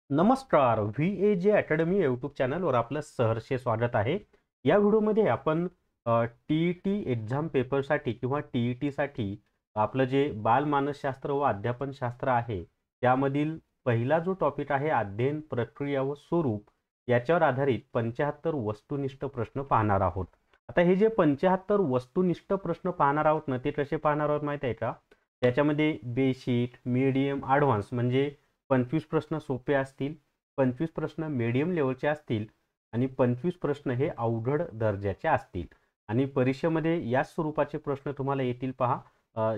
नमस्कार. VAJ academy YouTube चॅनलवर आपलं सहर्ष स्वागत आहे. या व्हिडिओमध्ये आपण TET एक्झाम पेपरसाठी किंवा TETसाठी आपलं जे बालमानसशास्त्र व अध्यापनशास्त्र आहे त्यामधील पहिला जो टॉपिक आहे अध्ययन प्रक्रिया व स्वरूप याच्यावर आधारित 75 वस्तुनिष्ठ प्रश्न पाहणार आहोत. आता हे जे 75 वस्तुनिष्ठ प्रश्न पाहणार आहोत ना ते कसे पाहणार आहोत माहिती आहे का? त्याच्यामध्ये बेसिक, मीडियम, ॲडव्हान्स म्हणजे 25 प्रश्न सोपे असतील, 25 प्रश्न मीडियम लेवलचे असतील आणि 25 प्रश्न हे अवघड दर्जाचे असतील. आणि परीक्षेमध्ये या स्वरूपाचे प्रश्न तुम्हाला येतील पहा.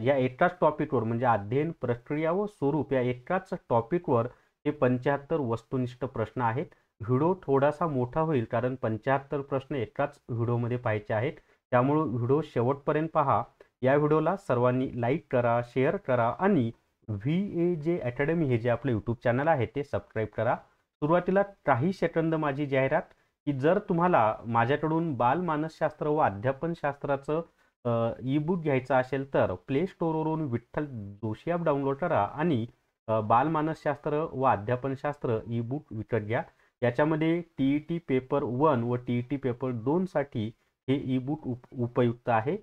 या एकाच टॉपिकवर म्हणजे अध्ययन प्रक्रिया व स्वरूप या एकाच टॉपिकवर हे 75 वस्तुनिष्ठ प्रश्न आहेत. व्हिडिओ थोडासा मोठा होईल कारण 75 प्रश्न एकाच व्हिडिओमध्ये पाहायचे आहेत. त्यामुळे व्हिडिओ शेवटपर्यंत पहा. या व्हिडिओला सर्वांनी लाईक करा, शेअर करा आणि VAJ अकॅडमी हे जे आपलं यूट्यूब चॅनल आहे ते सबस्क्राईब करा. सुरुवातीला काही सेकंद माझी जाहिरात की जर तुम्हाला माझ्याकडून बालमानसशास्त्र व अध्यापनशास्त्राचं ई बुक घ्यायचं असेल तर प्ले स्टोअरवरून विठ्ठल जोशी ॲप डाउनलोड करा आणि बालमानसशास्त्र व अध्यापनशास्त्र ई बुक विकत घ्या. याच्यामध्ये TET पेपर 1 व TET पेपर 2 साठी हे ई बुक उपयुक्त आहे.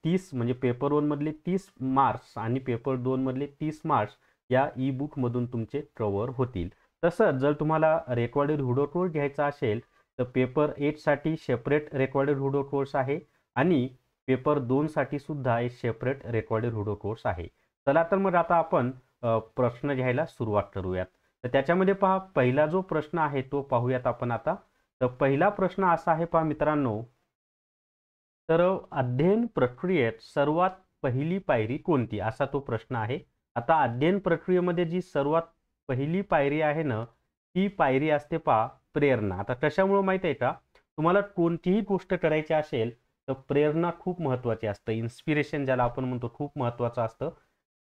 30 म्हणजे पेपर 1 मधले 30 मार्क्स आणि पेपर 2 मधले 30 मार्क्स या ई बुक मधून तुमचे कव्हर होतील. तसंच जर तुम्हाला रेकॉर्डेड व्हिडिओ कोर्स घ्यायचा असेल तर पेपर 8 साठी सेपरेट रेकॉर्डेड व्हिडिओ कोर्स आहे आणि पेपर 2 साठी सुद्धा एक सेपरेट रेकॉर्डेड व्हिडिओ कोर्स आहे. चला तर मग आता आपण प्रश्न घ्यायला सुरुवात करूयात. तर त्याच्यामध्ये पहा पहिला जो प्रश्न आहे तो पाहूयात आपण आता. तर पहिला प्रश्न असा आहे पहा मित्रांनो, तर अध्ययन प्रक्रियेत सर्वात पहिली पायरी कोणती असा तो प्रश्न आहे. आता अध्ययन प्रक्रियेमध्ये जी सर्वात पहिली पायरी आहे ना ती पायरी असते पहा प्रेरणा. आता कशामुळे माहिती आहे का? तुम्हाला कोणतीही गोष्ट करायची असेल तर प्रेरणा खूप महत्त्वाची असते. इन्स्पिरेशन ज्याला आपण म्हणतो खूप महत्त्वाचं असतं.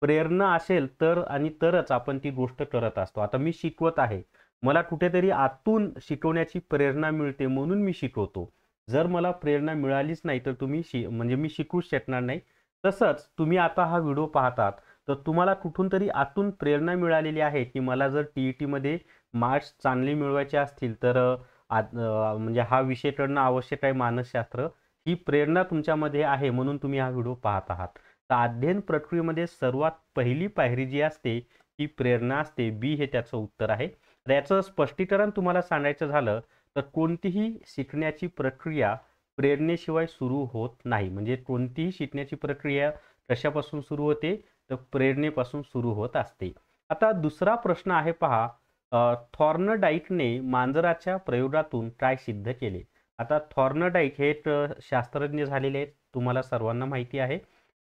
प्रेरणा असेल तर आणि तरच आपण ती गोष्ट करत असतो. आता मी शिकवत आहे, मला कुठेतरी आतून शिकवण्याची प्रेरणा मिळते म्हणून मी शिकवतो. जर मला प्रेरणा मिळालीच नाही तर तुम्ही म्हणजे मी शिकूच शकणार नाही. तसंच तुम्ही आता हा व्हिडिओ पाहतात तर तुम्हाला कुठून तरी आतून प्रेरणा मिळालेली आहे की मला जर TETमध्ये मार्क्स चांगले मिळवायचे असतील तर म्हणजे हा विषय करणं आवश्यक आहे मानसशास्त्र. ही प्रेरणा तुमच्यामध्ये आहे म्हणून तुम्ही हा व्हिडिओ पाहत आहात. तर अध्ययन प्रक्रियेमध्ये सर्वात पहिली पायरी जी असते ती प्रेरणा असते. बी हे त्याचं उत्तर आहे. तर याचं स्पष्टीकरण तुम्हाला सांगायचं झालं तर कोणतीही शिकण्याची प्रक्रिया प्रेरणेशिवाय सुरू होत नाही. म्हणजे कोणतीही शिकण्याची प्रक्रिया कशापासून सुरू होते तर प्रेरणेपासून सुरू होत असते. आता दुसरा प्रश्न आहे पहा, थॉर्नडाईकने मांजराच्या प्रयोगातून काय सिद्ध केले? आता थॉर्नडाईक हे एक शास्त्रज्ञ झालेले आहेत, तुम्हाला सर्वांना माहिती आहे.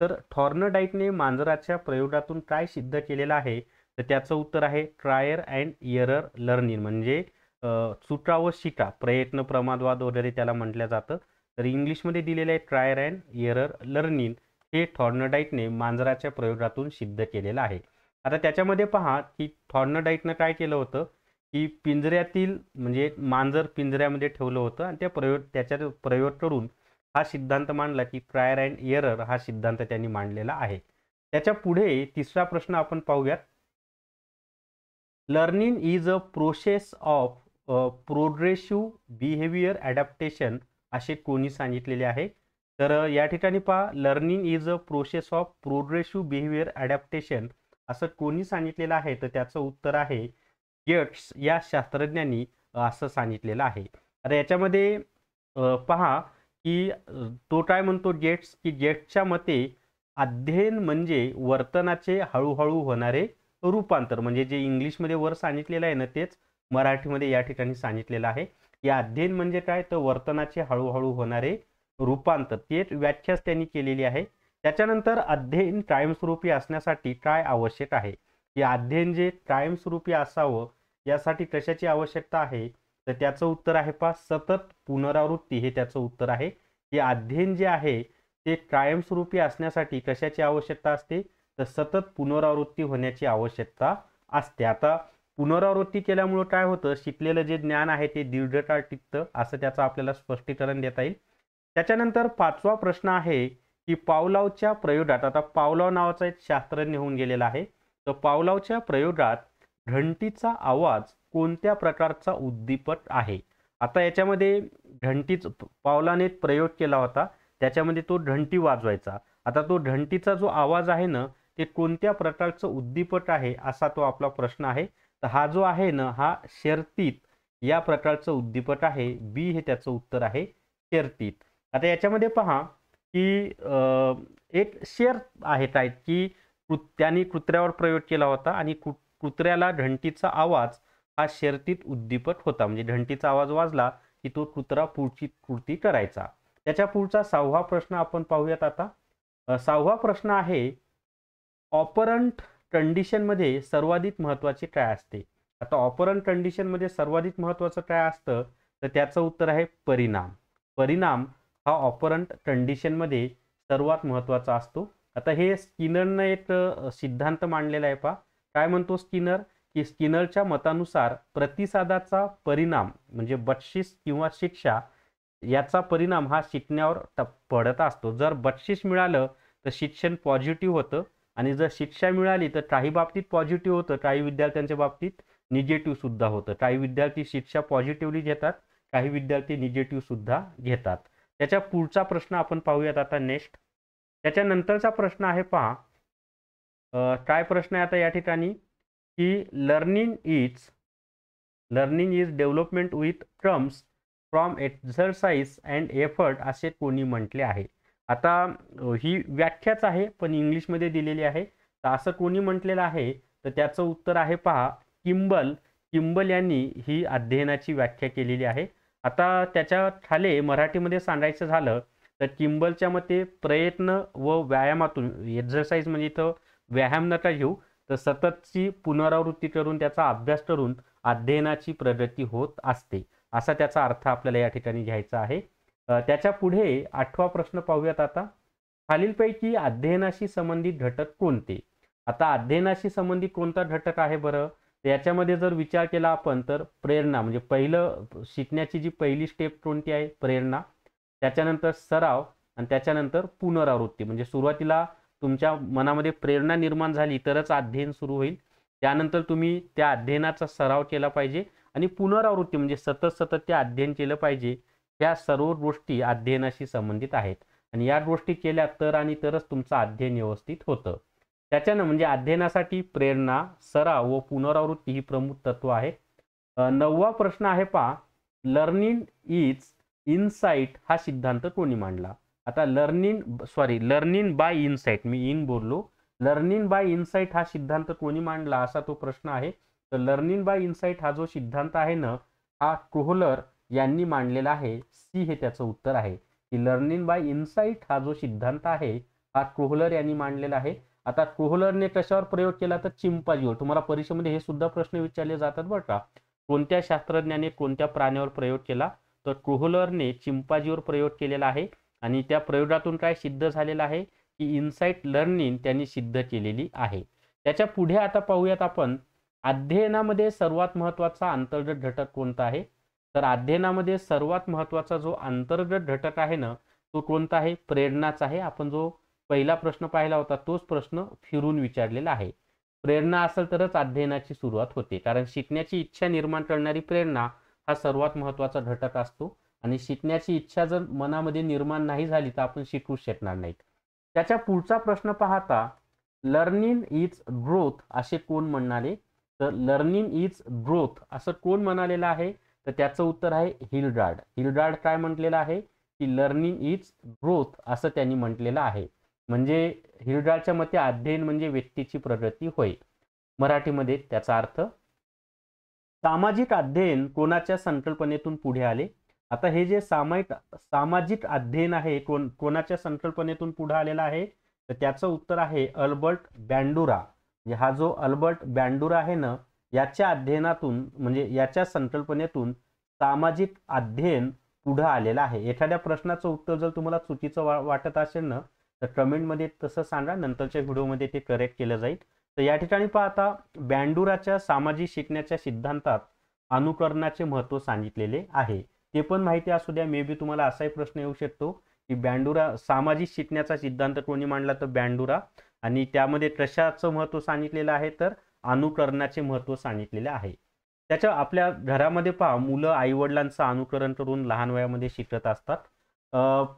तर थॉर्नडाईकने मांजराच्या प्रयोगातून काय सिद्ध केलेलं आहे तर त्याचं उत्तर आहे ट्रायल अँड एरर लर्निंग. म्हणजे चुका व शिका, प्रयत्न प्रमादवाद वगैरे त्याला म्हटलं जातं. तर इंग्लिशमध्ये दिलेलं आहे ट्रायल अँड एरर लर्निंग. हे थॉर्नडाईकने मांजराच्या प्रयोगातून सिद्ध केलेलं आहे. आता त्याच्यामध्ये पहा की थॉर्नडाईकनं काय केलं होतं की पिंजऱ्यातील म्हणजे मांजर पिंजऱ्यामध्ये ठेवलं होतं आणि त्याच्यात प्रयोग करून हा सिद्धांत मांडला की ट्रायल अँड एरर हा सिद्धांत त्यांनी मांडलेला आहे. त्याच्या पुढे तिसरा प्रश्न आपण पाहूयात. Learning is a process of progressive behaviour adaptation असे कोणी सांगितलेले आहे? तर या ठिकाणी पहा learning is a process of progressive behaviour adaptation असं कोणी सांगितलेलं आहे तर त्याचं उत्तर आहे गेट्स या शास्त्रज्ञांनी असं सांगितलेलं आहे. आता याच्यामध्ये पहा की तो काय म्हणतो गेट्स की गेट्सच्या मते अध्ययन म्हणजे वर्तनाचे हळूहळू होणारे रूपांतर. म्हणजे जे इंग्लिशमध्ये वर सांगितलेलं आहे ना तेच मराठीमध्ये या ठिकाणी सांगितलेलं आहे. या अध्ययन म्हणजे काय तर वर्तनाचे हळूहळू होणारे रूपांतर. ते व्याख्याच त्यांनी केलेली आहे. त्याच्यानंतर अध्ययन कायमस्वरूपी असण्यासाठी काय आवश्यक आहे? हे अध्ययन जे कायमस्वरूपी असावं यासाठी कशाची आवश्यकता आहे तर त्याचं उत्तर आहे पहा सतत पुनरावृत्ती. हे त्याचं उत्तर आहे. हे अध्ययन जे आहे ते कायमस्वरूपी असण्यासाठी कशाची आवश्यकता असते तर सतत पुनरावृत्ती होण्याची आवश्यकता असते. आता पुनरावृत्ती केल्यामुळे काय होतं शिकलेलं जे ज्ञान आहे ते दीर्घकाळ टिकतं असं त्याचं आपल्याला स्पष्टीकरण देता येईल. त्याच्यानंतर पाचवा प्रश्न आहे की पावलावच्या प्रयोगात, आता पावलाव नावाचा एक शास्त्रज्ञ होऊन गेलेला आहे. तर पावलावच्या प्रयोगात घंटीचा आवाज कोणत्या प्रकारचा उद्दीपक आहे? आता याच्यामध्ये घंटीच पावलाने एक प्रयोग केला होता, त्याच्यामध्ये तो घंटी वाजवायचा. आता तो घंटीचा जो आवाज आहे ना, ते कोणत्या प्रकारचं उद्दीपक आहे असा तो आपला प्रश्न आहे. तर हा जो आहे ना, हा शर्तीत या प्रकारचं उद्दीपक आहे. बी हे त्याचं उत्तर आहे, शर्तीत. आता याच्यामध्ये पहा की एक शर्त आहे टाईप की त्यांनी कुत्र्यावर प्रयोग केला होता आणि कुत्र्याला घंटीचा आवाज हा शर्तीत उद्दीपक होता. म्हणजे घंटीचा आवाज वाजला की तो कुत्रा पुढची कृती करायचा. त्याच्या पुढचा 6वा प्रश्न आपण पाहूयात आता. 6वा प्रश्न आहे, ऑपरंट कंडिशनमध्ये सर्वाधिक महत्त्वाचे काय असते? आता ऑपरंट कंडिशनमध्ये सर्वाधिक महत्त्वाचं काय असतं? तर त्याचं उत्तर आहे परिणाम. परिणाम हा ऑपरंट कंडिशनमध्ये सर्वात महत्त्वाचा असतो. आता हे स्किनरनं एक सिद्धांत मांडलेला आहे पहा. काय म्हणतो स्किनर? की स्किनरच्या मतानुसार प्रतिसादाचा परिणाम म्हणजे बक्षीस किंवा शिक्षा याचा परिणाम हा शिकण्यावर पडत असतो. जर बक्षीस मिळालं तर शिक्षण पॉझिटिव्ह होतं आणि जर शिक्षा मिळाली तर काही बाबतीत पॉझिटिव्ह होतं, काही विद्यार्थ्यांच्या बाबतीत निगेटिव्ह सुद्धा होतं. काही विद्यार्थी शिक्षा पॉझिटिव्हली घेतात, काही विद्यार्थी निगेटिव्ह सुद्धा घेतात. त्याच्या पुढचा प्रश्न आपण पाहूयात आता नेक्स्ट. त्याच्यानंतरचा प्रश्न आहे पहा. काय प्रश्न आहे आता या ठिकाणी की learning is development with comes from exercise and effort असे कोणी म्हटले आहे? आता ही व्याख्याच आहे पण इंग्लिशमध्ये दिलेली आहे. तर असं कोणी म्हटलेलं आहे? तर त्याचं उत्तर आहे पहा, किंबल यांनी ही अध्ययनाची व्याख्या केलेली आहे. आता त्याच्या खाली मराठीमध्ये सांगायचं झालं तर किंबलच्या मते प्रयत्न व व्यायामातून, एक्झरसाइज म्हणजे इथं व्यायाम नका घेऊ, तर सततची पुनरावृत्ती करून त्याचा अभ्यास करून अध्ययनाची प्रगती होत असते, असा त्याचा अर्थ आपल्याला या ठिकाणी घ्यायचा आहे. त्याच्या पुढे 8वा प्रश्न पाहूयात आता. खालीलपैकी अध्ययनाशी संबंधित घटक कोणते? आता अध्ययनाशी संबंधित कोणता घटक आहे बरं? याच्यामध्ये जर विचार केला आपण तर प्रेरणा, म्हणजे पहिलं शिकण्याची जी पहिली स्टेप कोणती आहे? प्रेरणा. त्याच्यानंतर सराव आणि त्याच्यानंतर पुनरावृत्ती. म्हणजे सुरुवातीला तुमच्या मनामध्ये प्रेरणा निर्माण झाली तरच अध्ययन सुरू होईल. त्यानंतर तुम्ही त्या अध्ययनाचा सराव केला पाहिजे आणि पुनरावृत्ती म्हणजे सतत ते अध्ययन केलं पाहिजे. ह्या सर्व गोष्टी अध्ययनाशी संबंधित आहेत आणि या गोष्टी केल्या तरच तुमचं अध्ययन व्यवस्थित होतं. त्याच्यानं म्हणजे अध्ययनासाठी प्रेरणा, सराव व पुनरावृत्ती ही प्रमुख तत्व आहेत. 9वा प्रश्न आहे पहा, लर्निंग इज इनसाइट हा सिद्धांत कोणी मांडला? आता learning by insight, me in बोललो, लर्निंग बाय इनसाइट हा सिद्धांत कोणी मांडला असा तो प्रश्न आहे. तर लर्निंग बाय इनसाइट हा जो सिद्धांत आहे ना, हा कोहलर यांनी मांडलेला आहे. सी हे त्याचं उत्तर आहे की लर्निंग बाय इनसाइट हा जो सिद्धांत आहे हा कोहलर यांनी मांडलेला आहे. आता कोहलरने कशावर प्रयोग केला? तर चिंपांजीवर. तुम्हाला परीक्षेमध्ये हे सुद्धा प्रश्न विचारले जातात बरं का. कोणत्या शास्त्रज्ञाने कोणत्या प्राण्यावर प्रयोग केला? तर कोहलरने चिंपांजीवर प्रयोग केलेला आहे आणि त्या प्रयोगातून काय सिद्ध झालेलं आहे की इनसाइट लर्निंग त्यांनी सिद्ध केलेली आहे. त्याच्या पुढे आता पाहूयात आपण, अध्ययनामध्ये सर्वात महत्त्वाचा अंतर्गत घटक कोणता आहे? तर अध्ययनामध्ये सर्वात महत्त्वाचा जो अंतर्गत घटक आहे ना, तो कोणता आहे? प्रेरणाच आहे. आपण जो पहिला प्रश्न पाहिला होता तोच प्रश्न फिरून विचारलेला आहे. प्रेरणा असेल तरच अध्ययनाची सुरुवात होते, कारण शिकण्याची इच्छा निर्माण करणारी प्रेरणा हा सर्वात महत्त्वाचा घटक असतो आणि शिकण्याची इच्छा जर मनामध्ये निर्माण नाही झाली तर आपण शिकूच शकणार नाहीत. त्याच्या पुढचा प्रश्न पाहता, लर्निंग इज ग्रोथ असे कोण म्हणाले? तर लर्निंग इज ग्रोथ असं कोण म्हणालेलं आहे? तर त्याचं उत्तर आहे हिलगार्ड. हिलगार्ड काय म्हटलेलं आहे की लर्निंग इज ग्रोथ असं त्यांनी म्हटलेलं आहे. म्हणजे हिलगार्डच्या मते अध्ययन म्हणजे व्यक्तीची प्रगती होय. मराठीमध्ये त्याचा अर्थ, सामाजिक अध्ययन कोणाच्या संकल्पनेतून पुढे आले? आता हे जे सामाजिक अध्ययन आहे कोणाच्या संकल्पनेतून पुढे आलेला आहे? तर त्याचं उत्तर आहे अल्बर्ट बँडुरा. हा जो अल्बर्ट बँडुरा आहे ना, याच्या अध्ययनातून म्हणजे याच्या संकल्पनेतून सामाजिक अध्ययन पुढे आलेलं आहे. एखाद्या प्रश्नाचं उत्तर जर तुम्हाला चुकीचं वाटत असेल ना तर कमेंटमध्ये तसं सांगा, नंतरच्या व्हिडिओमध्ये ते करेक्ट केलं जाईल. तर या ठिकाणी पाहता बँडुराच्या सामाजिक शिकण्याच्या सिद्धांतात अनुकरणाचे महत्त्व सांगितलेले आहे. ते पण माहिती असू द्या. मे बी तुम्हाला असाही प्रश्न येऊ शकतो की बँडुरा सामाजिक शिकण्याचा सिद्धांत कोणी मांडला? तर बँडुरा. आणि त्यामध्ये कशाचं महत्त्व सांगितलेलं आहे? तर अनुकरणाचे महत्त्व सांगितलेले आहे. त्याच्या आपल्या घरामध्ये पहा मुलं आईवडिलांचं अनुकरण करून लहान वयामध्ये शिकत असतात.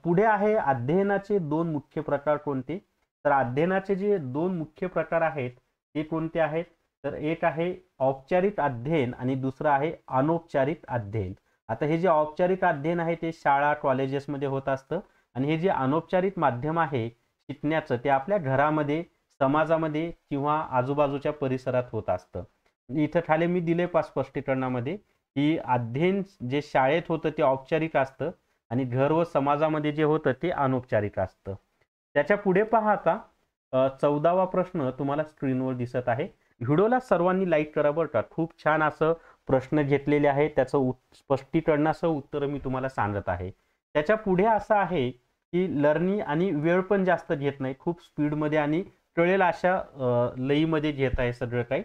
पुढे आहे अध्ययनाचे 2 मुख्य प्रकार कोणते? तर अध्ययनाचे जे 2 मुख्य प्रकार आहेत ते कोणते आहेत? तर एक आहे औपचारिक अध्ययन आणि दुसरं आहे अनौपचारिक अध्ययन. आता हे जे औपचारिक अध्ययन आहे ते शाळा कॉलेजेसमध्ये होत असतं आणि हे जे अनौपचारिक माध्यम आहे शिकण्याचं ते आपल्या घरामध्ये, समाजामध्ये किंवा आजूबाजूच्या परिसरात होत असतं. इथं खाली मी दिले स्पष्टीकरणामध्ये की अध्ययन जे शाळेत होतं ते औपचारिक असतं आणि घर व समाजामध्ये जे होतं ते अनौपचारिक असतं. त्याच्या पुढे पहा आता 14वा प्रश्न तुम्हाला स्क्रीनवर दिसत आहे. व्हिडिओला सर्वांनी लाईक करा बरं का. खूप छान असं प्रश्न घेतलेले आहे. त्याचं स्पष्टीकरणासह उत्तर मी तुम्हाला सांगत आहे. त्याच्या पुढे असं आहे की लर्निंग आणि वेळ पण जास्त घेत नाही. खूप स्पीडमध्ये आणि कळेल अशा लईमध्ये घेत आहे सगळं काही.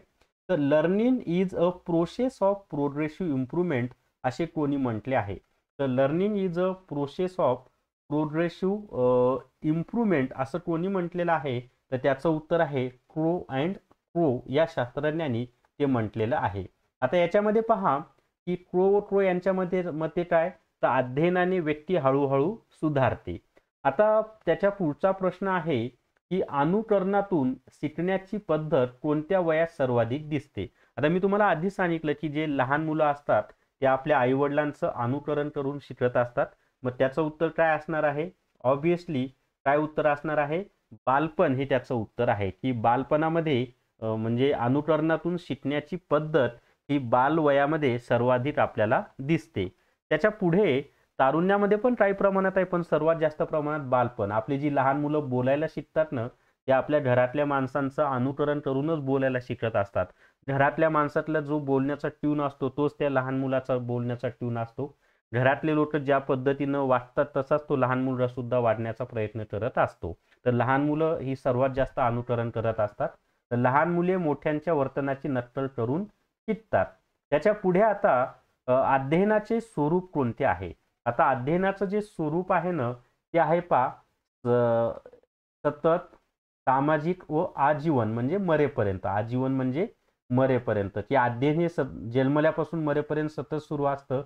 तर learning is a process of progressive improvement असे कोणी म्हटले आहे? तर learning is a process of progressive improvement असं कोणी म्हटलेलं आहे? तर त्याचं उत्तर आहे क्रो अँड क्रो या शास्त्रज्ञांनी ते म्हटलेलं आहे. आता याच्यामध्ये पहा की क्रो यांच्यामध्ये मते काय? तर अध्ययनाने व्यक्ती हळूहळू सुधारते. आता त्याच्या पुढचा प्रश्न आहे की अनुकरणातून शिकण्याची पद्धत कोणत्या वयात सर्वाधिक दिसते? आता मी तुम्हाला आधी सांगितलं की जे लहान मुलं असतात ते आपल्या आईवडिलांचं अनुकरण करून शिकत असतात. मग त्याचं उत्तर काय असणार आहे? ऑब्विसली काय उत्तर असणार आहे? बालपण हे त्याचं उत्तर आहे की बालपणामध्ये म्हणजे अनुकरणातून शिकण्याची पद्धत ही बालवयामध्ये सर्वाधिक आपल्याला दिसते. त्याच्या पुढे तारुण्यामध्ये पण काही प्रमाणात आहे पण सर्वात जास्त प्रमाणात बालपण. आपली जी लहान मुलं बोलायला शिकतात ना ते आपल्या घरातल्या माणसांचं अनुकरण करूनच बोलायला शिकत असतात. घरातल्या माणसातला जो बोलण्याचा ट्यून असतो तोच त्या लहान मुलाचा बोलण्याचा ट्यून असतो. घरातले लोक ज्या पद्धतीनं वागतात तसाच तो लहान मुलगा सुद्धा वाढण्याचा प्रयत्न करत असतो. तर लहान मुलं ही सर्वात जास्त अनुकरण करत असतात. तर लहान मुले मोठ्यांच्या वर्तनाची नक्कल करून शिकतात. त्याच्या पुढे आता अध्ययनाचे स्वरूप कोणते आहे? आता अध्ययनाचं जे स्वरूप आहे ना ते आहे सतत, सामाजिक व आजीवन म्हणजे मरेपर्यंत. आजीवन म्हणजे मरेपर्यंत की अध्ययन हे जन्मल्यापासून मरेपर्यंत सतत सुरू असतं.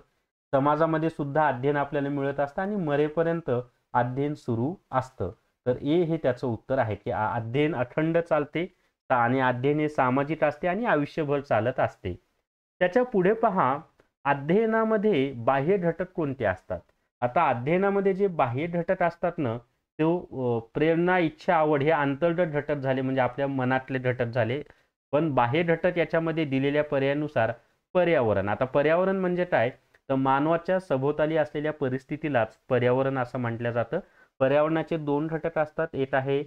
समाजामध्ये सुद्धा अध्ययन आपल्याला मिळत असतं आणि मरेपर्यंत अध्ययन सुरू असतं. तर ए हे त्याचं उत्तर आहे की अध्ययन अखंड चालते आणि अध्ययन हे सामाजिक असते आणि आयुष्यभर चालत असते. त्याच्या पुढे पहा अध्ययनामध्ये बाह्य घटक कोणते असतात? आता अध्ययनामध्ये जे बाह्य घटक असतात ना तो प्रेरणा, इच्छा, आवड हे अंतर्गत घटक झाले म्हणजे आपल्या मनातले घटक झाले. पण बाह्य घटक याच्यामध्ये दिलेल्या पर्यायानुसार पर्यावरण. आता पर्यावरण म्हणजे काय? तर मानवाच्या सभोवताली असलेल्या परिस्थितीलाच पर्यावरण असं म्हटलं जातं. पर्यावरणाचे 2 घटक असतात. एक आहे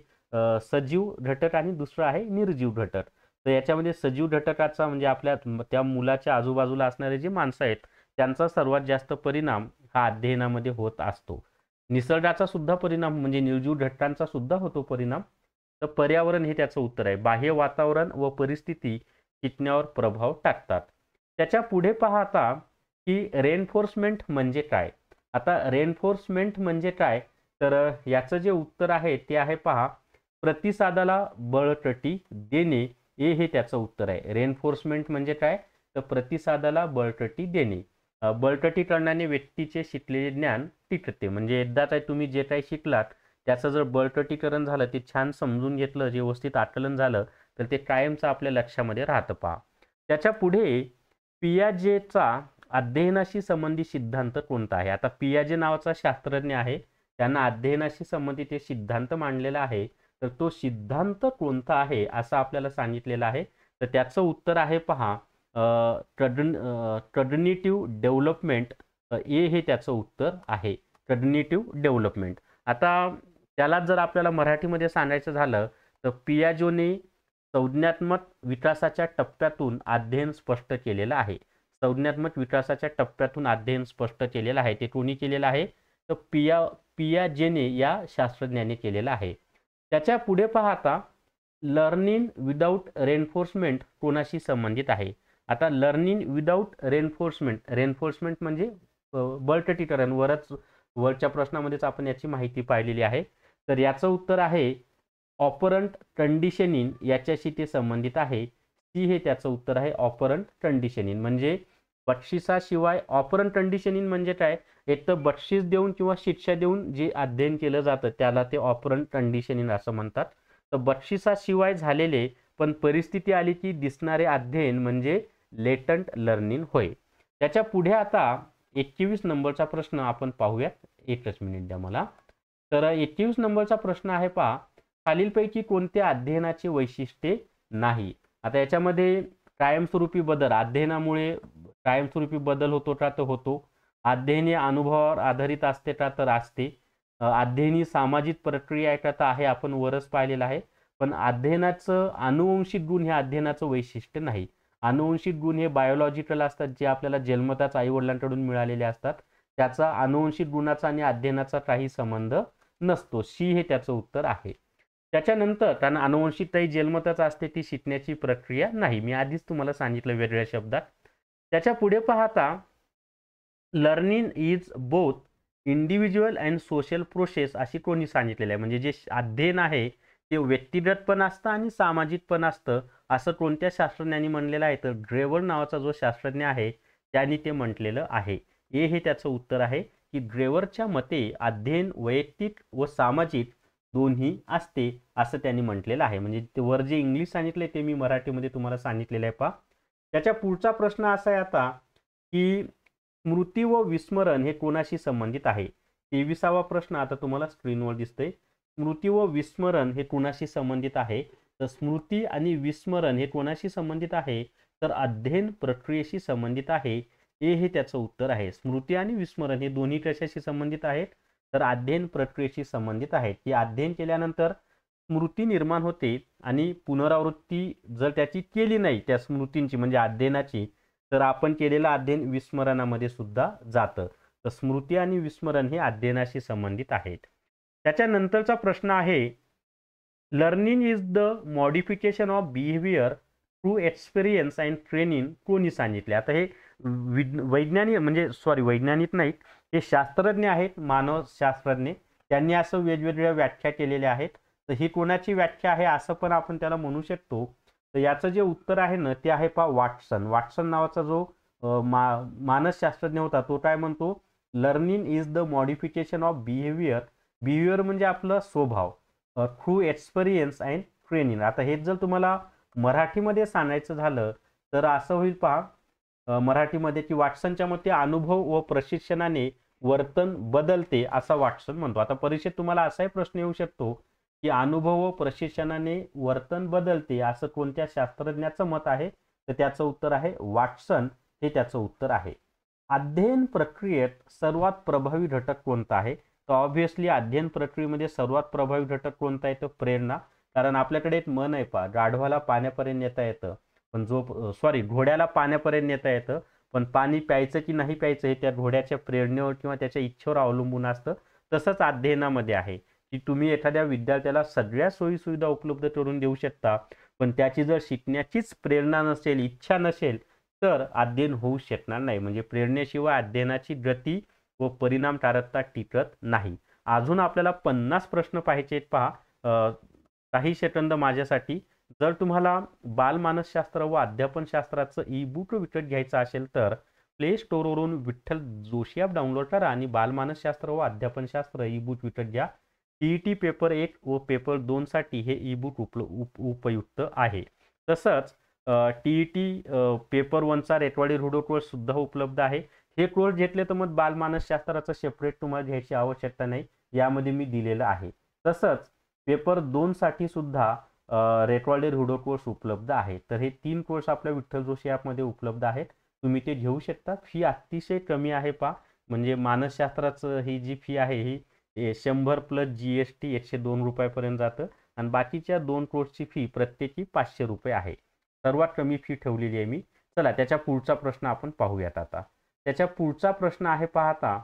सजीव घटक आणि दुसरा आहे निर्जीव घटक. तर याच्यामध्ये सजीव घटकाचा म्हणजे आपल्या त्या मुलाच्या आजूबाजूला असणारे जे माणसं आहेत त्यांचा सर्वात जास्त परिणाम हा अध्ययनामध्ये होत असतो. निसर्गाचा सुद्धा परिणाम म्हणजे निर्जीव घटकांचा सुद्धा होतो परिणाम. तर पर्यावरण हे त्याचं उत्तर आहे. बाह्य वातावरण व परिस्थिती शिकण्यावर प्रभाव टाकतात. त्याच्या पुढे पहा आता की रेनफोर्समेंट म्हणजे काय? आता रेनफोर्समेंट म्हणजे काय? तर याचं जे उत्तर आहे ते आहे पहा प्रतिसादाला बळकटी देणे हे त्याचं उत्तर आहे. रेनफोर्समेंट म्हणजे काय? तर प्रतिसादाला बळकटी देणे. बळकटी करण्याने व्यक्तीचे शिकलेले ज्ञान टिकते. म्हणजे एकदा काय तुम्ही जे काही शिकलात त्याचं जर बळकटीकरण झालं ते छान समजून घेतलं व्यवस्थित आकलन झालं तर ते कायमचं आपल्या लक्षामध्ये राहतं पहा. त्याच्या पुढे पियाजेचा अध्ययनाशी संबंधित सिद्धांत कोणता आहे? आता पियाजे नावाचा शास्त्रज्ञ आहे. त्यांना अध्ययनाशी संबंधित एक सिद्धांत मांडलेला आहे. तर तो सिद्धांत कोणता आहे असं आपल्याला सांगितलेलं आहे. तर त्याचं उत्तर आहे पहा कॉग्निटिव्ह डेव्हलपमेंट. हे त्याचं उत्तर आहे. Cognitive development. आता त्याला जर आपल्याला मराठीमध्ये सांगायचं झालं तर पियाजेने संज्ञानात्मक विकासाच्या टप्प्यातून अध्ययन स्पष्ट केलेलं आहे. संज्ञानात्मक विकासाच्या टप्प्यातून अध्ययन स्पष्ट केलेलं आहे. ते कोणी केलेलं आहे? तर पियाजेने या शास्त्रज्ञाने केलेलं आहे. त्याच्या पुढे पाहता लर्निंग विदाऊट रेनफोर्समेंट कोणाशी संबंधित आहे? आता लर्निंग विदाऊट रेनफोर्समेंट म्हणजे बळकटीकरण. वरच्या प्रश्नामध्येच आपण याची माहिती पाहिलेली आहे. तर याचं उत्तर आहे ऑपरंट कंडिशनिंग याच्याशी ते संबंधित आहे. सी हे त्याचं उत्तर आहे ऑपरंट कंडिशनिंग. म्हणजे बक्षिसाशिवाय ऑपरंट कंडिशनिंग म्हणजे काय, एक तर बक्षीस देऊन किंवा शिक्षा देऊन जे अध्ययन केलं जातं त्याला ते ऑपरंट कंडिशनिंग असं म्हणतात. तर बक्षिसाशिवाय झालेले पण परिस्थिती आली की दिसणारे अध्ययन म्हणजे लेटंट लर्निंग होय. त्याच्या पुढे आता 21 नंबरचा प्रश्न आपण पाहूयात. एकच मिनिट द्या मला. तर 21 नंबरचा प्रश्न आहे पहा, खालीलपैकी कोणत्या अध्ययनाचे वैशिष्ट्ये नाही. आता याच्यामध्ये कायमस्वरूपी बदल, अध्ययनामुळे कायमस्वरूपी बदल होतो का, तर होतो. अध्ययन हे अनुभवावर आधारित असते का, तर असते. अध्ययन ही सामाजिक प्रक्रिया आहे का, तर आहे, आपण वरच पाहिलेलं आहे. पण अध्ययनाचं अनुवंशिक गुण हे अध्ययनाचं वैशिष्ट्य नाही. अनुवंशिक गुण हे बायोलॉजिकल असतात, जे आपल्याला जन्मताच आईवडिलांकडून मिळालेले असतात. त्याचा अनुवंशिक गुणाचा आणि अध्ययनाचा काही संबंध नसतो. सी हे त्याचं उत्तर आहे. त्याच्यानंतर कारण अनुवंशिकता ही जन्मताच असते, ती शिकण्याची प्रक्रिया नाही. मी आधीच तुम्हाला सांगितलं वेगळ्या शब्दात. त्याच्या पुढे पाहता, learning is both individual and social process अशी कोणी सांगितलेलं आहे. म्हणजे जे अध्ययन आहे ते व्यक्तिगत पण असतं आणि सामाजिक पण असतं, असं कोणत्या शास्त्रज्ञांनी म्हणलेलं आहे, तर ग्रेवर नावाचा जो शास्त्रज्ञ आहे त्यांनी ते म्हटलेलं आहे. ए हे त्याचं उत्तर आहे, की ग्रेवरच्या मते अध्ययन वैयक्तिक व सामाजिक दोन्ही असते असं त्यांनी म्हटलेलं आहे. म्हणजे ते वर जे इंग्लिश सांगितले ते मी मराठीमध्ये तुम्हाला सांगितलेलं आहे पहा. त्याच्या पुढचा प्रश्न असा आहे आता, की स्मृती व विस्मरण हे कोणाशी संबंधित आहे. 23वा प्रश्न आता तुम्हाला स्क्रीनवर दिसतंय. स्मृती व विस्मरण हे कोणाशी संबंधित आहे, तर स्मृती आणि विस्मरण हे कोणाशी संबंधित आहे, तर अध्ययन प्रक्रियेशी संबंधित आहे. ए हे त्याचं उत्तर आहे. स्मृती आणि विस्मरण हे दोन्ही कशाशी संबंधित आहेत, तर अध्ययन प्रक्रियेशी संबंधित आहेत. की अध्ययन केल्यानंतर स्मृती निर्माण होते आणि पुनरावृत्ती जर त्याची केली नाही त्या स्मृतींची म्हणजे अध्ययनाची, तर आपण केलेलं अध्ययन विस्मरणामध्ये सुद्धा जातं. तर स्मृती आणि विस्मरण हे अध्ययनाशी संबंधित आहेत. त्याच्यानंतरचा प्रश्न आहे, learning is the modification of behaviour through experience and training कोणी सांगितले. आता हे वैज्ञानिक म्हणजे वैज्ञानिक नाहीत, हे शास्त्रज्ञ आहेत, मानवशास्त्रज्ञ. त्यांनी असं वेगवेगळ्या व्याख्या केलेल्या आहेत. तर ही कोणाची व्याख्या आहे असं पण आपण त्याला म्हणू शकतो. तर याचं जे उत्तर आहे ना ते आहे पहा वॉटसन. वॉटसन नावाचा जो मानसशास्त्रज्ञ होता तो काय म्हणतो, learning is the modification of behaviour. Behaviour म्हणजे आपलं स्वभाव, थ्रू एक्सपिरियन्स अँड ट्रेनिंग. आता हेच जर तुम्हाला मराठीमध्ये सांगायचं झालं तर असं होईल पहा, मराठीमध्ये की वॉटसनच्या मते अनुभव व प्रशिक्षणाने वर्तन बदलते असा वॉटसन म्हणतो. आता परीक्षेत तुम्हाला असाही प्रश्न येऊ शकतो की अनुभव व प्रशिक्षणाने वर्तन बदलते असं कोणत्या शास्त्रज्ञाचं मत आहे, तर त्याचं उत्तर आहे वॉटसन हे त्याचं उत्तर आहे. अध्ययन प्रक्रियेत सर्वात प्रभावी घटक कोणता आहे, तर ऑब्व्हियसली अध्ययन प्रक्रियेमध्ये सर्वात प्रभावी घटक कोणता आहे, तर प्रेरणा. कारण आपल्याकडे एक म्हण आहे पहा, गाढवाला पाण्यापर्यंत नेता येतं पण घोड्याला पाण्यापर्यंत नेता येतं पण पाणी प्यायचं की नाही प्यायचं हे त्या घोड्याच्या प्रेरणेवर किंवा त्याच्या इच्छेवर अवलंबून असतं. तसंच अध्ययनामध्ये आहे की तुम्ही एखाद्या विद्यार्थ्याला सगळ्या सोयी सुविधा उपलब्ध करून देऊ शकता, पण त्याची जर शिकण्याचीच प्रेरणा नसेल, इच्छा नसेल, तर अध्ययन होऊ शकणार नाही. म्हणजे प्रेरणेशिवाय अध्ययनाची गती व परिणामकारकता टिकत नाही. अजून आपल्याला 50 प्रश्न पाहायचे आहेत पहा. काही सेकंद माझ्यासाठी. जर तुम्हाला बालमानसशास्त्र व अध्यापनशास्त्राचं ई बुक विकत घ्यायचं असेल तर प्ले स्टोअरवरून विठ्ठल जोशी ॲप डाउनलोड करा आणि बालमानसशास्त्र व अध्यापनशास्त्र ई बुक विकत घ्या. टीईटी पेपर 1 व पेपर 2 साठी हे ई बुक उपयुक्त आहे. तसंच टीईटी पेपर 1चा रेकॉर्डेड व्हिडिओ कोर्स सुद्धा उपलब्ध आहे. हे कोर्स घेतले तर मग बालमानसशास्त्राचं सेपरेट तुम्हाला घ्यायची आवश्यकता नाही, यामध्ये मी दिलेलं आहे. तसंच पेपर 2 साठी सुद्धा रेकॉर्डेड व्हिडिओ कोर्स उपलब्ध आहे. तर हे 3 कोर्स आपल्या विठ्ठल जोशी ॲपमध्ये उपलब्ध आहेत, तुम्ही ते घेऊ शकता. फी अतिशय कमी आहे पहा. म्हणजे मानसशास्त्राचं ही जी फी आहे ही 100 प्लस GST 102 रुपयापर्यंत जातं आणि बाकीच्या 2 कोर्सची फी प्रत्येकी 500 रुपये आहे. सर्वात कमी फी ठेवलेली आहे मी. चला त्याच्या पुढचा प्रश्न आपण पाहूयात आता. त्याच्या पुढचा प्रश्न आहे पाहता,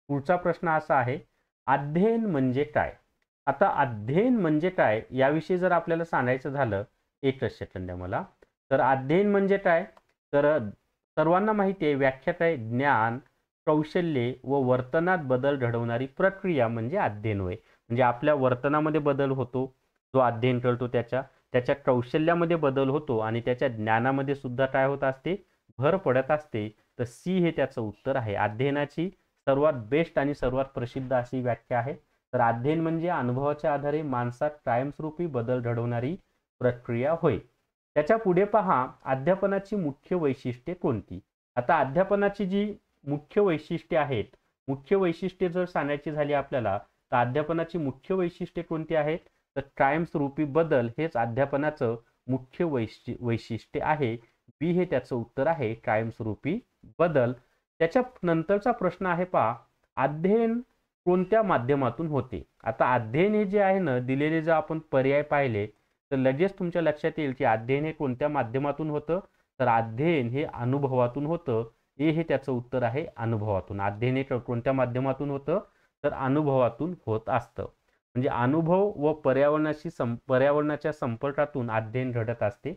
पुढचा प्रश्न असा आहे, अध्ययन म्हणजे काय. आता अध्ययन म्हणजे काय याविषयी जर आपल्याला सांगायचं झालं, एकच सेकंद द्या मला. तर अध्ययन म्हणजे काय, तर सर्वांना माहिती आहे व्याख्या काय, ज्ञान, कौशल्ये व वर्तनात बदल घडवणारी प्रक्रिया म्हणजे अध्ययन होय. म्हणजे आपल्या वर्तनामध्ये बदल होतो जो अध्ययन करतो त्याच्या, त्याच्या कौशल्यामध्ये बदल होतो आणि त्याच्या ज्ञानामध्ये सुद्धा काय होत असते, भर पडत असते. तर सी हे त्याचं उत्तर आहे. अध्ययनाची सर्वात बेस्ट आणि सर्वात प्रसिद्ध अशी व्याख्या आहे. तर अध्ययन म्हणजे अनुभवाच्या आधारे माणसात कायमस्वरूपी बदल घडवणारी प्रक्रिया होय. त्याच्या पुढे पहा, अध्यापनाची मुख्य वैशिष्ट्ये कोणती. आता अध्यापनाची जी मुख्य वैशिष्ट्ये आहेत, मुख्य वैशिष्ट्ये जर सांगायची झाली आपल्याला, तर अध्यापनाची मुख्य वैशिष्ट्ये कोणती आहेत, तर कायमस्वरूपी बदल हेच अध्यापनाचं मुख्य वैशिष्ट्य आहे. बी हे त्याचं उत्तर आहे, कायमस्वरूपी बदल. त्याच्या नंतरचा प्रश्न आहे पहा, अध्ययन कोणत्या माध्यमातून होते. आता अध्ययन हे जे आहे ना, दिलेले जर आपण पर्याय पाहिले तर लगेच तुमच्या लक्षात येईल की अध्ययन हे कोणत्या माध्यमातून होतं, तर अध्ययन हे अनुभवातून होतं. ए हे त्याचं उत्तर आहे, अनुभवातून. अध्ययन हे कोणत्या माध्यमातून होतं, तर अनुभवातून होत असतं. म्हणजे अनुभव व पर्यावरणाच्या संपर्कातून अध्ययन घडत असते.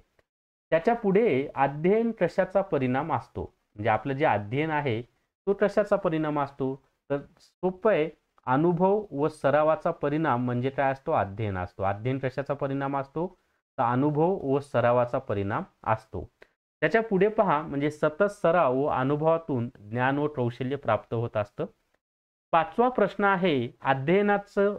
त्याच्या पुढे अध्ययन कशाचा परिणाम असतो, म्हणजे आपलं जे अध्ययन आहे तो कशाचा परिणाम असतो, तर सोपं आहे, अनुभव व सरावाचा परिणाम म्हणजे काय असतो, अध्ययन असतो. अध्ययन कशाचा परिणाम असतो, तर अनुभव व सरावाचा परिणाम असतो. त्याच्या पुढे पहा, म्हणजे सतत सराव व अनुभवातून ज्ञान व कौशल्य प्राप्त होत असतं. पाचवा प्रश्न आहे, अध्ययनाचे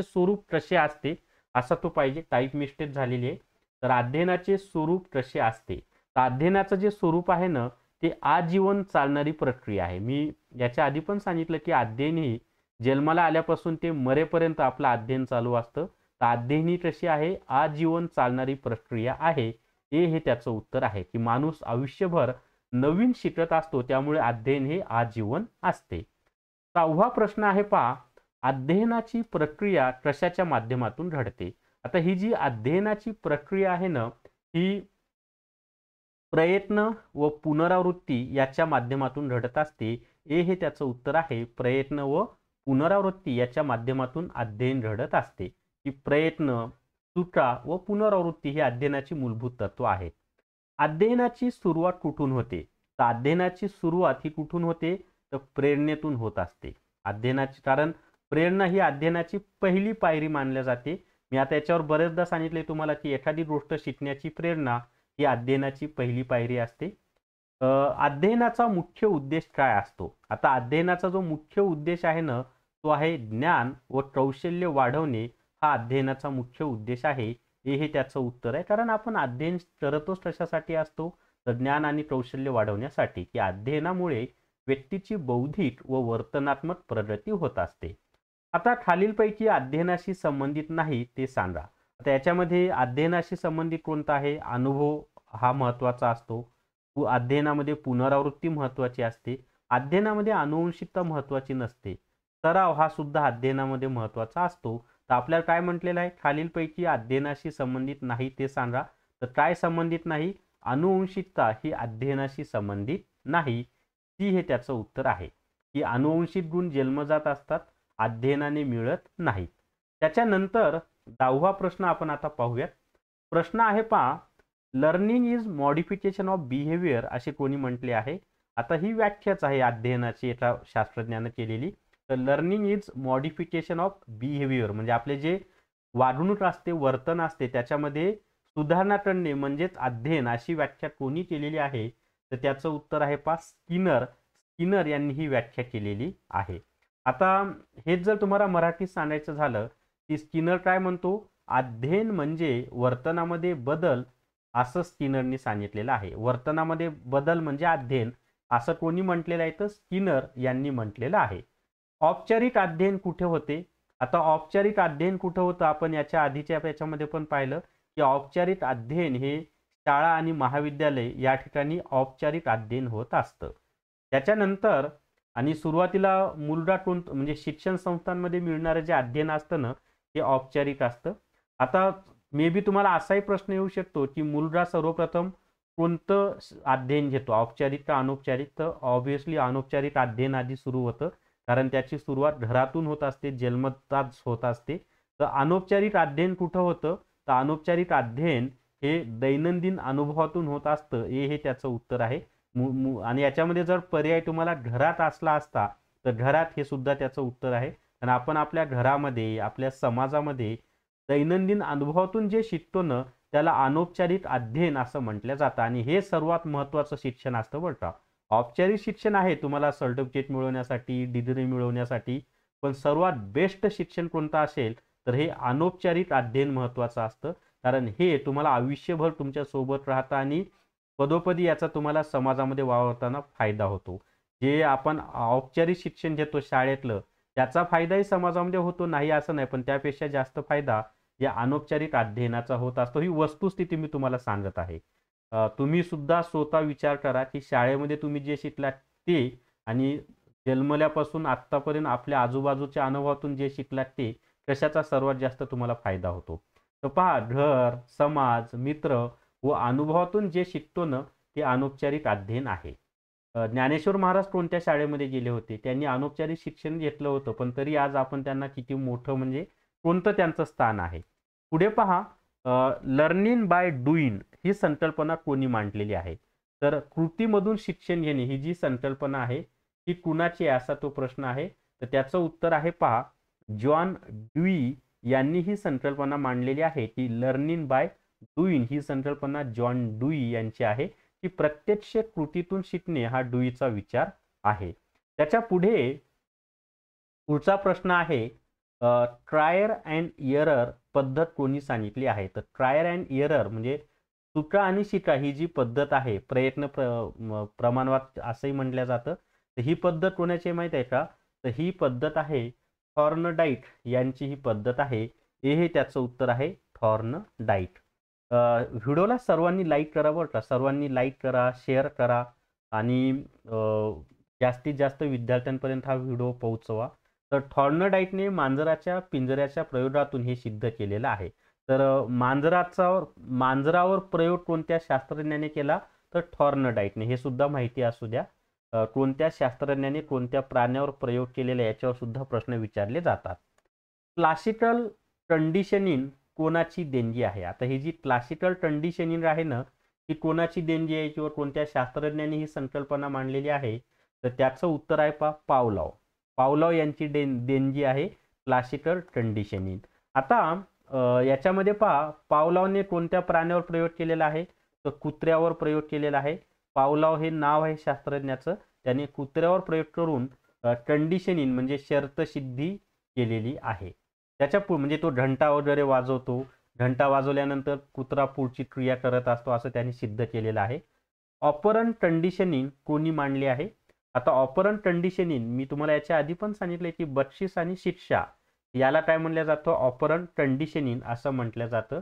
स्वरूप कसे असते, असा तो पाहिजे, टाईप मिस्टेक झालेली आहे. तर अध्ययनाचे स्वरूप कसे असते, तर अध्ययनाचं जे स्वरूप आहे ना, ते आजीवन चालणारी प्रक्रिया आहे. मी याच्या आधी पण सांगितलं की अध्ययन ही जन्माला आल्यापासून ते मरेपर्यंत आपलं अध्ययन चालू असतं. तर अध्ययन ही कशी आहे, आजीवन चालणारी प्रक्रिया आहे. ए हे त्याचं उत्तर आहे, की माणूस आयुष्यभर नवीन शिकत असतो, त्यामुळे अध्ययन हे आजीवन असते. सहावा प्रश्न आहे पहा, अध्ययनाची प्रक्रिया कशाच्या माध्यमातून घडते. आता ही जी अध्ययनाची प्रक्रिया आहे ना, ही प्रयत्न व पुनरावृत्ती याच्या माध्यमातून घडत असते. ए हे त्याचं उत्तर आहे, प्रयत्न व पुनरावृत्ती याच्या माध्यमातून अध्ययन घडत असते. की प्रयत्न, चुका व पुनरावृत्ती ही अध्ययनाची मूलभूत तत्व आहेत. अध्ययनाची सुरुवात कुठून होते, तर अध्ययनाची सुरुवात ही कुठून होते, तर प्रेरणेतून होत असते. अध्ययनाची, कारण प्रेरणा ही अध्ययनाची पहिली पायरी मानल्या जाते. मी आता याच्यावर बरेचदा सांगितले तुम्हाला की एखादी गोष्ट शिकण्याची प्रेरणा ही अध्ययनाची पहिली पायरी असते. अध्ययनाचा मुख्य उद्देश काय असतो. आता अध्ययनाचा जो मुख्य उद्देश आहे ना, तो आहे ज्ञान व कौशल्य वाढवणे. हा अध्ययनाचा मुख्य उद्देश आहे. हे त्याचं उत्तर आहे, कारण आपण अध्ययन करतोच कशासाठी असतो, तर ज्ञान आणि कौशल्य वाढवण्यासाठी. की अध्ययनामुळे व्यक्तीची बौद्धिक व वर्तनात्मक प्रगती होत असते. आता खालीलपैकी अध्ययनाशी संबंधित नाही ते सांगा. आता याच्यामध्ये अध्ययनाशी संबंधित कोणता आहे, अनुभव हा महत्त्वाचा असतो. अध्ययनामध्ये पुनरावृत्ती महत्त्वाची असते. अध्ययनामध्ये आनुवंशिकता महत्त्वाची नसते. सराव हा सुद्धा अध्ययनामध्ये महत्त्वाचा असतो. तर आपल्याला काय म्हटलेलं आहे, खालीलपैकी अध्ययनाशी संबंधित नाही ते सांगा. तर काय संबंधित नाही, आनुवंशिकता ही अध्ययनाशी संबंधित नाही. ती हे त्याचं उत्तर आहे, की आनुवंशिक गुण जन्मजात असतात, अध्ययनाने मिळत नाहीत. त्याच्यानंतर 10वा प्रश्न आपण आता पाहूयात. प्रश्न आहे पहा, learning is modification of behaviour असे कोणी म्हटले आहे. आता ही व्याख्याच आहे अध्ययनाची एका शास्त्रज्ञाने केलेली. तर learning is modification of behaviour म्हणजे आपले जे वागणूक असते, वर्तन असते, त्याच्यामध्ये सुधारणा करणे म्हणजेच अध्ययन, अशी व्याख्या कोणी केलेली आहे, तर त्याचं उत्तर आहे पहा, स्किनर यांनी ही व्याख्या केलेली आहे. आता हेच जर तुम्हाला मराठीत सांगायचं झालं की स्किनर काय म्हणतो, अध्ययन म्हणजे वर्तनामध्ये बदल, असं स्किनरनी सांगितलेलं आहे. वर्तनामध्ये बदल म्हणजे अध्ययन, असं कोणी म्हटलेलं आहे, तर स्किनर यांनी म्हटलेलं आहे. औपचारिक अध्ययन कुठे होते. आता औपचारिक अध्ययन कुठे होतं, आपण याच्या आधीच्या याच्यामध्ये पण पाहिलं की औपचारिक अध्ययन हे शाळा आणि महाविद्यालय या ठिकाणी औपचारिक अध्ययन होत असतं. त्याच्यानंतर आणि सुरुवातीला मूलभूत म्हणजे शिक्षण संस्थांमध्ये मिळणारे जे अध्ययन असतं ना, हे औपचारिक असतं. आता मे बी तुम्हाला असाही प्रश्न येऊ शकतो की मुलगा सर्वप्रथम कोणतं अध्ययन घेतो, औपचारिक का अनौपचारिक. तर ऑब्व्हियसली अनौपचारिक अध्ययन आधी सुरू होतं, कारण त्याची सुरुवात घरातून होत असते, जन्मताच होत असते. तर अनौपचारिक अध्ययन कुठं होतं, तर अनौपचारिक अध्ययन हे दैनंदिन अनुभवातून होत असतं. हे त्याचं उत्तर आहे. आणि याच्यामध्ये जर पर्याय तुम्हाला घरात असला असता, तर घरात हे सुद्धा त्याचं उत्तर आहे. कारण आपण आपल्या घरामध्ये, आपल्या समाजामध्ये दैनंदिन अनुभवातून जे शिकतो ना त्याला अनौपचारिक अध्ययन असं म्हटलं जातं आणि हे सर्वात महत्त्वाचं शिक्षण असतं बरं का. औपचारिक शिक्षण आहे तुम्हाला सर्टिफिकेट मिळवण्यासाठी, डिग्री मिळवण्यासाठी, पण सर्वात बेस्ट शिक्षण कोणतं असेल तर हे अनौपचारिक अध्ययन महत्त्वाचं असतं. कारण हे तुम्हाला आयुष्यभर तुमच्या सोबत राहतं आणि पदोपदी याचा तुम्हाला समाजामध्ये वावरताना फायदा होतो. जे आपण औपचारिक शिक्षण घेतो शाळेतलं त्याचा फायदाही समाजामध्ये होतो, नाही असं नाही, पण त्यापेक्षा जास्त फायदा या अनौपचारिक अध्ययनाचा होत असतो. ही वस्तुस्थिती मी तुम्हाला सांगत आहे. तुम्ही सुद्धा स्वतः विचार करा की शाळेमध्ये तुम्ही जे शिकलात ते आणि जन्मल्यापासून आत्तापर्यंत आपल्या आजूबाजूच्या अनुभवातून जे शिकलात ते कशाचा सर्वात जास्त तुम्हाला फायदा होतो. तर पहा, घर, समाज, मित्र व अनुभवातून जे शिकतो ना ते अनौपचारिक अध्ययन आहे. ज्ञानेश्वर महाराज कोणत्या शाळेमध्ये गेले होते? त्यांनी अनौपचारिक शिक्षण घेतलं होतं, पण तरी आज आपण त्यांना किती मोठं म्हणजे कोणतं त्यांचं स्थान आहे. पुढे पहा, लर्निंग बाय डुईंग ही संकल्पना कोणी मांडलेली आहे? तर कृतीमधून शिक्षण घेणे ही जी संकल्पना आहे ती कुणाची आहे असा तो प्रश्न आहे. तर त्याचं उत्तर आहे पहा, जॉन ड्यूई यांनी ही संकल्पना मांडलेली आहे की लर्निंग बाय डुईंग ही संकल्पना जॉन ड्यूई यांची आहे की प्रत्यक्ष कृतीतून शिकणे हा ड्यूईचा विचार आहे. त्याच्या पुढचा प्रश्न आहे, ट्रायल अँड एरर पद्धत कोणी सांगितली आहे? तर ट्रायल अँड एरर म्हणजे चुका आणि शिका ही जी पद्धत आहे, प्रमाणवाद असंही म्हटलं जातं. तर ही पद्धत कोणाची माहिती आहे का? तर ही पद्धत आहे थॉर्नडाईक यांची ही पद्धत आहे. हे त्याचं उत्तर आहे थॉर्नडाईक. व्हिडिओला सर्वांनी लाईक करा बरं का. सर्वांनी लाईक करा, शेअर करा आणि जास्तीत जास्त विद्यार्थ्यांपर्यंत हा व्हिडिओ पोहोचवा. तर थॉर्नडाईकने मांजराच्या पिंजऱ्याच्या प्रयोगातून हे सिद्ध केलेलं आहे. तर मांजरावर प्रयोग कोणत्या शास्त्रज्ञाने केला? तर थॉर्नडाईकने. हे सुद्धा माहिती असू द्या. कोणत्या शास्त्रज्ञाने कोणत्या प्राण्यावर प्रयोग केलेला याच्यावर सुद्धा प्रश्न विचारले जातात. क्लासिकल कंडिशनिंग कोणाची देणगी आहे? आता ही जी क्लासिकल कंडिशनिंग आहे ना ही कोणाची देणगी आहे किंवा कोणत्या शास्त्रज्ञांनी ही संकल्पना मांडलेली आहे? तर त्याचं उत्तर आहे पावलॉव. पावलॉव यांची देणगी आहे क्लासिकल कंडिशनिंग. आता याच्यामध्ये पहा, पावलॉवने कोणत्या प्राण्यावर प्रयोग केलेला आहे? तर कुत्र्यावर प्रयोग केलेला आहे. पावलॉव हे नाव आहे शास्त्रज्ञाचं. त्याने कुत्र्यावर प्रयोग करून कंडिशनिंग म्हणजे शर्तसिद्धी केलेली आहे. म्हणजे तो घंटा वगैरे वाजवतो. घंटा वाजवल्यानंतर कुत्रा पुढची क्रिया करत असतो असं त्यांनी सिद्ध केलेलं आहे. ऑपरंट कंडिशनिंग कोणी मांडली आहे? आता ऑपरंट कंडिशनिंग मी तुम्हाला याच्या आधी पण सांगितले की बक्षीस आणि शिक्षा याला काय म्हणलं जातं? ऑपरंट कंडिशनिंग असं म्हटलं जातं.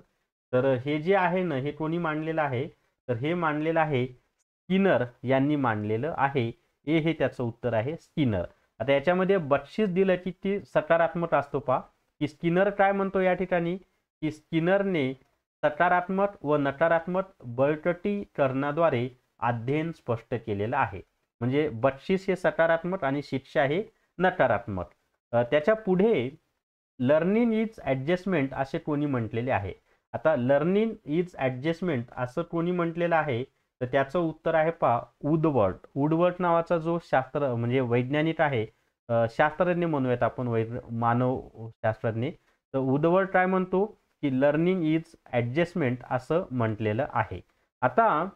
तर हे जे आहे ना हे कोणी मांडलेलं आहे? तर हे मांडलेलं आहे स्किनर यांनी मांडलेलं आहे. हे त्याचं उत्तर आहे स्किनर. आता याच्यामध्ये बक्षीस दिलं की ती सकारात्मक असतो पहा की स्किनर काय म्हणतो या ठिकाणी की स्किनरने सकारात्मक व नकारात्मक बळकटीकरणाद्वारे अध्ययन स्पष्ट केलेलं आहे. म्हणजे बक्षीस हे सकारात्मक आणि शिक्षा हे नकारात्मक. त्याच्या पुढे लर्निंग इज ॲडजस्टमेंट असे कोणी म्हटलेले आहे? आता लर्निंग इज ॲडजस्टमेंट असं कोणी म्हटलेलं आहे? तर त्याचं उत्तर आहे पहा वुडवर्ड. वुडवर्ड नावाचा जो म्हणजे वैज्ञानिक आहे, शास्त्रज्ञ म्हणूयात आपण, मानव शास्त्रज्ञ. तर वुडवर्ड काय म्हणतो की लर्निंग इज ॲडजस्टमेंट असं म्हटलेलं आहे. आता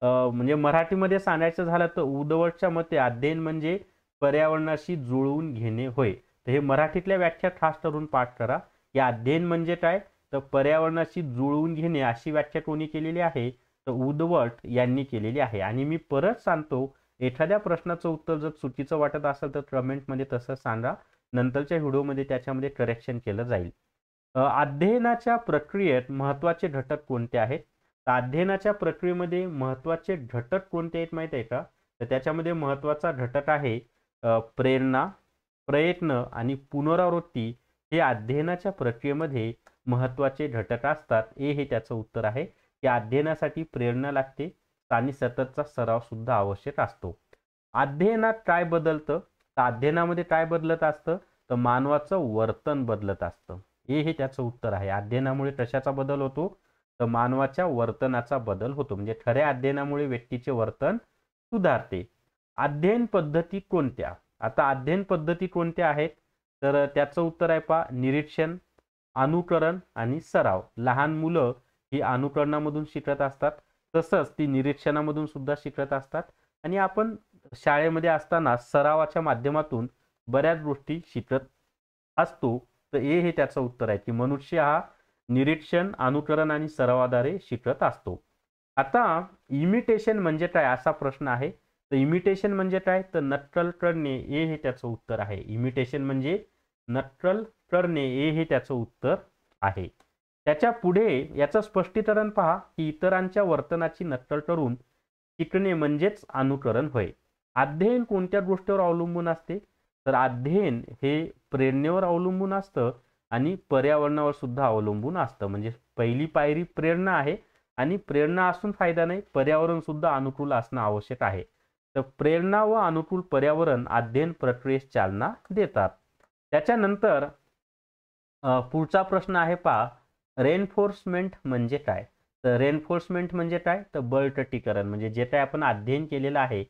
म्हणजे मराठीमध्ये सांगायचं झालं तर वुडवर्डच्या मते अध्ययन म्हणजे पर्यावरणाशी जुळवून घेणे होय. तर हे मराठीतल्या व्याख्या खास करून पाठ करा. या अध्ययन म्हणजे काय? तर पर्यावरणाशी जुळवून घेणे अशी व्याख्या कोणी केलेली आहे? तर वुडवर्ड यांनी केलेली आहे. आणि मी परत सांगतो, एखाद्या प्रश्नाचं उत्तर जर चुकीचं वाटत असेल तर कमेंटमध्ये तसं सांगा. नंतरच्या व्हिडिओमध्ये त्याच्यामध्ये करेक्शन केलं जाईल. अध्ययनाच्या प्रक्रियेत महत्त्वाचे घटक कोणते आहेत? तर अध्ययनाच्या प्रक्रियेमध्ये महत्त्वाचे घटक कोणते आहेत माहिती आहे का? तर त्याच्यामध्ये महत्त्वाचा घटक आहे प्रेरणा, प्रयत्न आणि पुनरावृत्ती. हे अध्ययनाच्या प्रक्रियेमध्ये महत्त्वाचे घटक असतात. हे त्याचं उत्तर आहे की अध्ययनासाठी प्रेरणा लागते आणि सततचा सराव सुद्धा आवश्यक असतो. अध्ययनात काय बदलतं? तर अध्ययनामध्ये काय बदलत असतं? तर मानवाचं वर्तन बदलत असतं. हे त्याचं उत्तर आहे. अध्ययनामुळे कशाचा बदल होतो? तर मानवाच्या वर्तनाचा बदल होतो. म्हणजे खऱ्या अध्ययनामुळे व्यक्तीचे वर्तन सुधारते. अध्ययन पद्धती कोणत्या? आता अध्ययन पद्धती कोणत्या आहेत? तर त्याचं उत्तर आहे पहा निरीक्षण, अनुकरण आणि सराव. लहान मुलं ही अनुकरणामधून शिकत असतात, तसंच ती निरीक्षणामधून सुद्धा शिकत असतात आणि आपण शाळेमध्ये असताना सरावाच्या माध्यमातून बऱ्याच गोष्टी शिकत असतो. तर हे त्याचं उत्तर आहे की मनुष्य हा निरीक्षण, अनुकरण आणि सरावाद्वारे शिकत असतो. आता इमिटेशन म्हणजे काय असा प्रश्न आहे. तर इमिटेशन म्हणजे काय, तर नक्कल करणे हे त्याचं उत्तर आहे. इमिटेशन म्हणजे नक्कल करणे हे त्याचं उत्तर आहे. त्याच्या पुढे याचं स्पष्टीकरण पहा की इतरांच्या वर्तनाची नक्कल करून शिकणे म्हणजेच अनुकरण होय. अध्ययन कोणत्या गोष्टीवर अवलंबून असते, तर अध्ययन हे प्रेरणेवर अवलंबून असतं आणि पर्यावरणावर सुद्धा अवलंबून असतं. म्हणजे पहिली पायरी प्रेरणा आहे आणि प्रेरणा असून फायदा नाही, पर्यावरण सुद्धा अनुकूल असणं आवश्यक आहे. तर प्रेरणा व अनुकूल पर्यावरण अध्ययन प्रक्रियेस चालना देतात. त्याच्यानंतर पुढचा प्रश्न आहे पहा, रेनफोर्समेंट म्हणजे काय. तर रेनफोर्समेंट म्हणजे काय, तर बळकटीकरण. म्हणजे जे काही आपण अध्ययन केलेलं आहे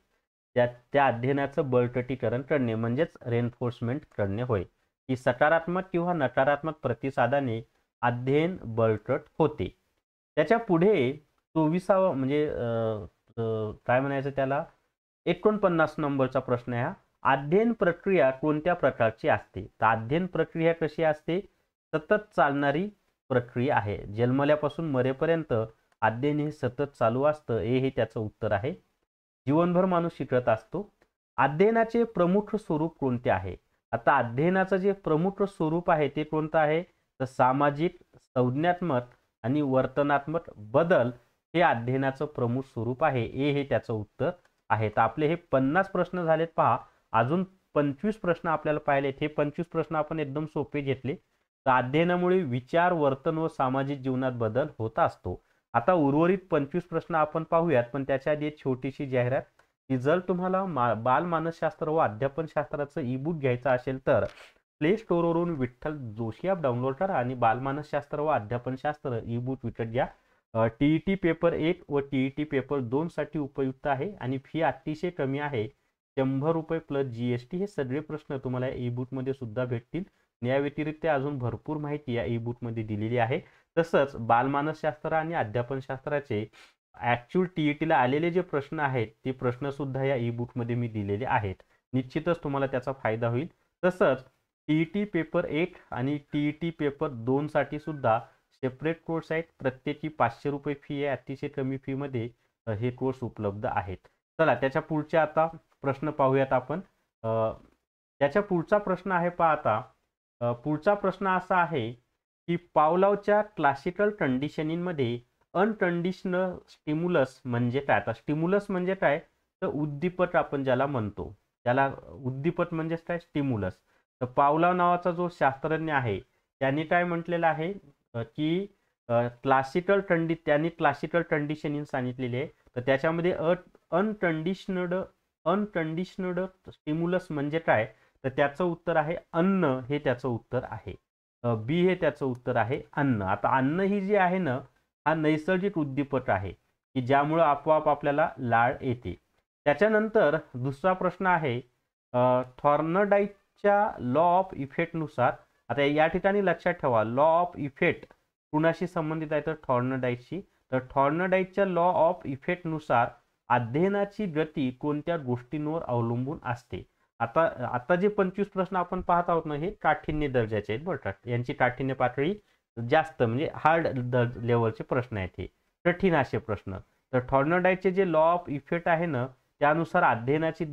त्या अध्ययनाचं बळकटीकरण करणे म्हणजेच रेनफोर्समेंट करणे होय. की सकारात्मक किंवा नकारात्मक प्रतिसादाने अध्ययन बळकट होते. त्याच्या पुढे 24वा म्हणजे काय म्हणायचं त्याला, 49 नंबरचा प्रश्न आहे हा. अध्ययन प्रक्रिया कोणत्या प्रकारची असते. तर अध्ययन प्रक्रिया कशी असते, सतत चालणारी प्रक्रिया आहे. जन्मल्यापासून मरेपर्यंत अध्ययन हे सतत चालू असतं, हे त्याचं उत्तर आहे. जीवनभर माणूस शिकत असतो. अध्ययनाचे प्रमुख स्वरूप कोणते आहे. आता अध्ययनाचं जे प्रमुख स्वरूप आहे ते कोणतं आहे, तर सामाजिक, संज्ञात्मक आणि वर्तनात्मक बदल हे अध्ययनाचं प्रमुख स्वरूप आहे. हे त्याचं उत्तर आहे. तर आपले हे 50 प्रश्न झालेत पहा. अजून 25 प्रश्न आपल्याला पाहिलेत. हे 25 प्रश्न आपण एकदम सोपे घेतले. तर अध्ययनामुळे विचार, वर्तन व सामाजिक जीवनात बदल होत असतो. आता उर्वरित 25 प्रश्न आपण पाहूयात, पण त्याच्या आधी एक छोटीशी जाहिरात की जर तुम्हाला बालमानसशास्त्र व अध्यापनशास्त्राचं ई बुक घ्यायचं असेल तर प्ले स्टोअरवरून विठ्ठल जोशी ॲप डाउनलोड करा आणि बालमानसशास्त्र व अध्यापनशास्त्र ई बुक विकत घ्या. TET पेपर 1 व TET पेपर 2 साठी उपयुक्त आहे आणि फी अतिशय कमी आहे. 100 रुपये प्लस GST. हे सगळे प्रश्न तुम्हाला ई बुकमध्ये सुद्धा भेटतील. या व्यतिरिक्त अजून भरपूर माहिती या ई बुकमध्ये दिलेली आहे. तसंच बालमानसशास्त्र आणि अध्यापनशास्त्राचे ॲक्च्युअल TETला आलेले जे प्रश्न आहेत ते प्रश्न सुद्धा या ई बुकमध्ये मी दिलेले आहेत. निश्चितच तुम्हाला त्याचा फायदा होईल. तसंच TET पेपर 1 आणि TET पेपर 2 साठी सुद्धा सेपरेट कोर्स आहेत. प्रत्येकी 500 रुपये फी आहे. अतिशय कमी फीमध्ये हे कोर्स उपलब्ध आहेत. चला त्याच्या पुढचे आता प्रश्न पाहूयात आपण. त्याच्या पुढचा प्रश्न आहे पहा आता. पुढचा प्रश्न असा आहे की पावलावच्या क्लासिकल कंडिशनिंगमध्ये अनकंडिशनल स्टिम्युलस म्हणजे काय. आता स्टिम्युलस म्हणजे काय, तर उद्दीपक आपण ज्याला म्हणतो, त्याला उद्दीपक म्हणजेच काय, स्टिम्युलस. तर पावलाव नावाचा जो शास्त्रज्ञ आहे त्यांनी काय म्हटलेलं आहे की त्यांनी क्लासिकल कंडिशनिंग सांगितलेली आहे. तर त्याच्यामध्ये अनकंडिशनड स्टिम्युलस म्हणजे काय, तर त्याचं उत्तर आहे अन्न. हे त्याचं उत्तर आहे. बी हे त्याचं उत्तर आहे अन्न. आता अन्न ही जी आहे ना, हा नैसर्गिक उद्दीपक आहे की ज्यामुळे आपोआप आपल्याला लाळ येते. त्याच्यानंतर दुसरा प्रश्न आहे थॉर्नडाईकच्या लॉ ऑफ इफेक्टनुसार. आता या ठिकाणी लक्षात ठेवा, लॉ ऑफ इफेक्ट कुणाशी संबंधित आहे, तर थॉर्नडाईकशी. तर थॉर्नडाईकच्या लॉ ऑफ इफेक्टनुसार अध्ययनाची गती कोणत्या गोष्टींवर अवलंबून असते. आता जे 25 प्रश्न आपण पाहत आहोत ना, हे काठिण्य दर्जाचे आहेत बरं का. यांची काठिण्य पातळी जास्त म्हणजे हार्ड लेवलचे प्रश्न आहेत, हे कठीण असे प्रश्न. तर थॉर्नडाईकचे जे लॉ ऑफ इफेक्ट आहे ना, त्यानुसार अध्ययनाची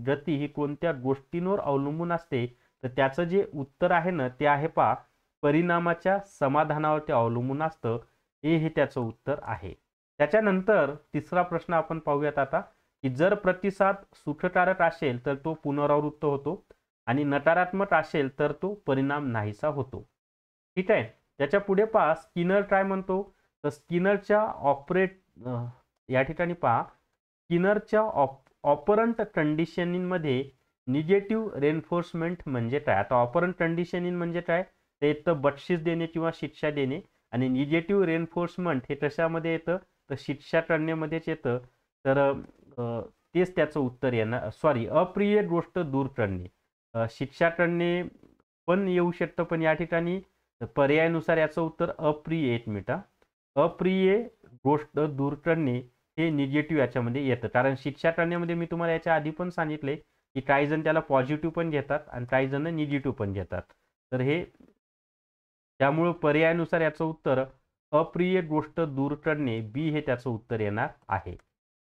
गती ही कोणत्या गोष्टींवर अवलंबून असते, तर त्याचं जे उत्तर आहे ना ते आहे पहा, परिणामाच्या समाधानावर ते अवलंबून असतं. हे त्याचं उत्तर आहे. त्याच्यानंतर तिसरा प्रश्न आपण पाहूयात आता की जर प्रतिसाद सुखकारक असेल तर तो पुनरावृत्त होतो आणि नकारात्मक असेल तर तो परिणाम नाहीसा होतो. ठीक आहे. त्याच्या पुढे पहा, स्किनर काय म्हणतो, तर स्किनरच्या या ठिकाणी पहा, स्किनरच्या ऑपरंट कंडिशनिंगमध्ये निगेटिव्ह रेन्फोर्समेंट म्हणजे काय. आता ऑपरंट कंडिशनिंग म्हणजे काय, ते येतं बक्षीस देणे किंवा शिक्षा देणे आणि निगेटिव्ह रेन्फोर्समेंट हे कशामध्ये येतं, तर शिक्षा करण्यामध्येच येतं. तर तेच त्याचं उत्तर येणार. सॉरी, अप्रिय गोष्ट दूर करणे. शिक्षा करणे पण येऊ शकतं, पण या ठिकाणी तर पर्यायानुसार याचं उत्तर अप्रिय 1 मिनिट. अप्रिय गोष्ट दूर करणे हे निगेटिव्ह याच्यामध्ये येतं, कारण शिक्षा करण्यामध्ये मी तुम्हाला याच्या आधी पण सांगितले की काही जण त्याला पॉझिटिव्ह पण घेतात आणि काही जण निगेटिव्ह पण घेतात. तर हे त्यामुळे पर्यायानुसार याचं उत्तर अप्रिय गोष्ट दूर करणे बी हे त्याचं उत्तर येणार आहे.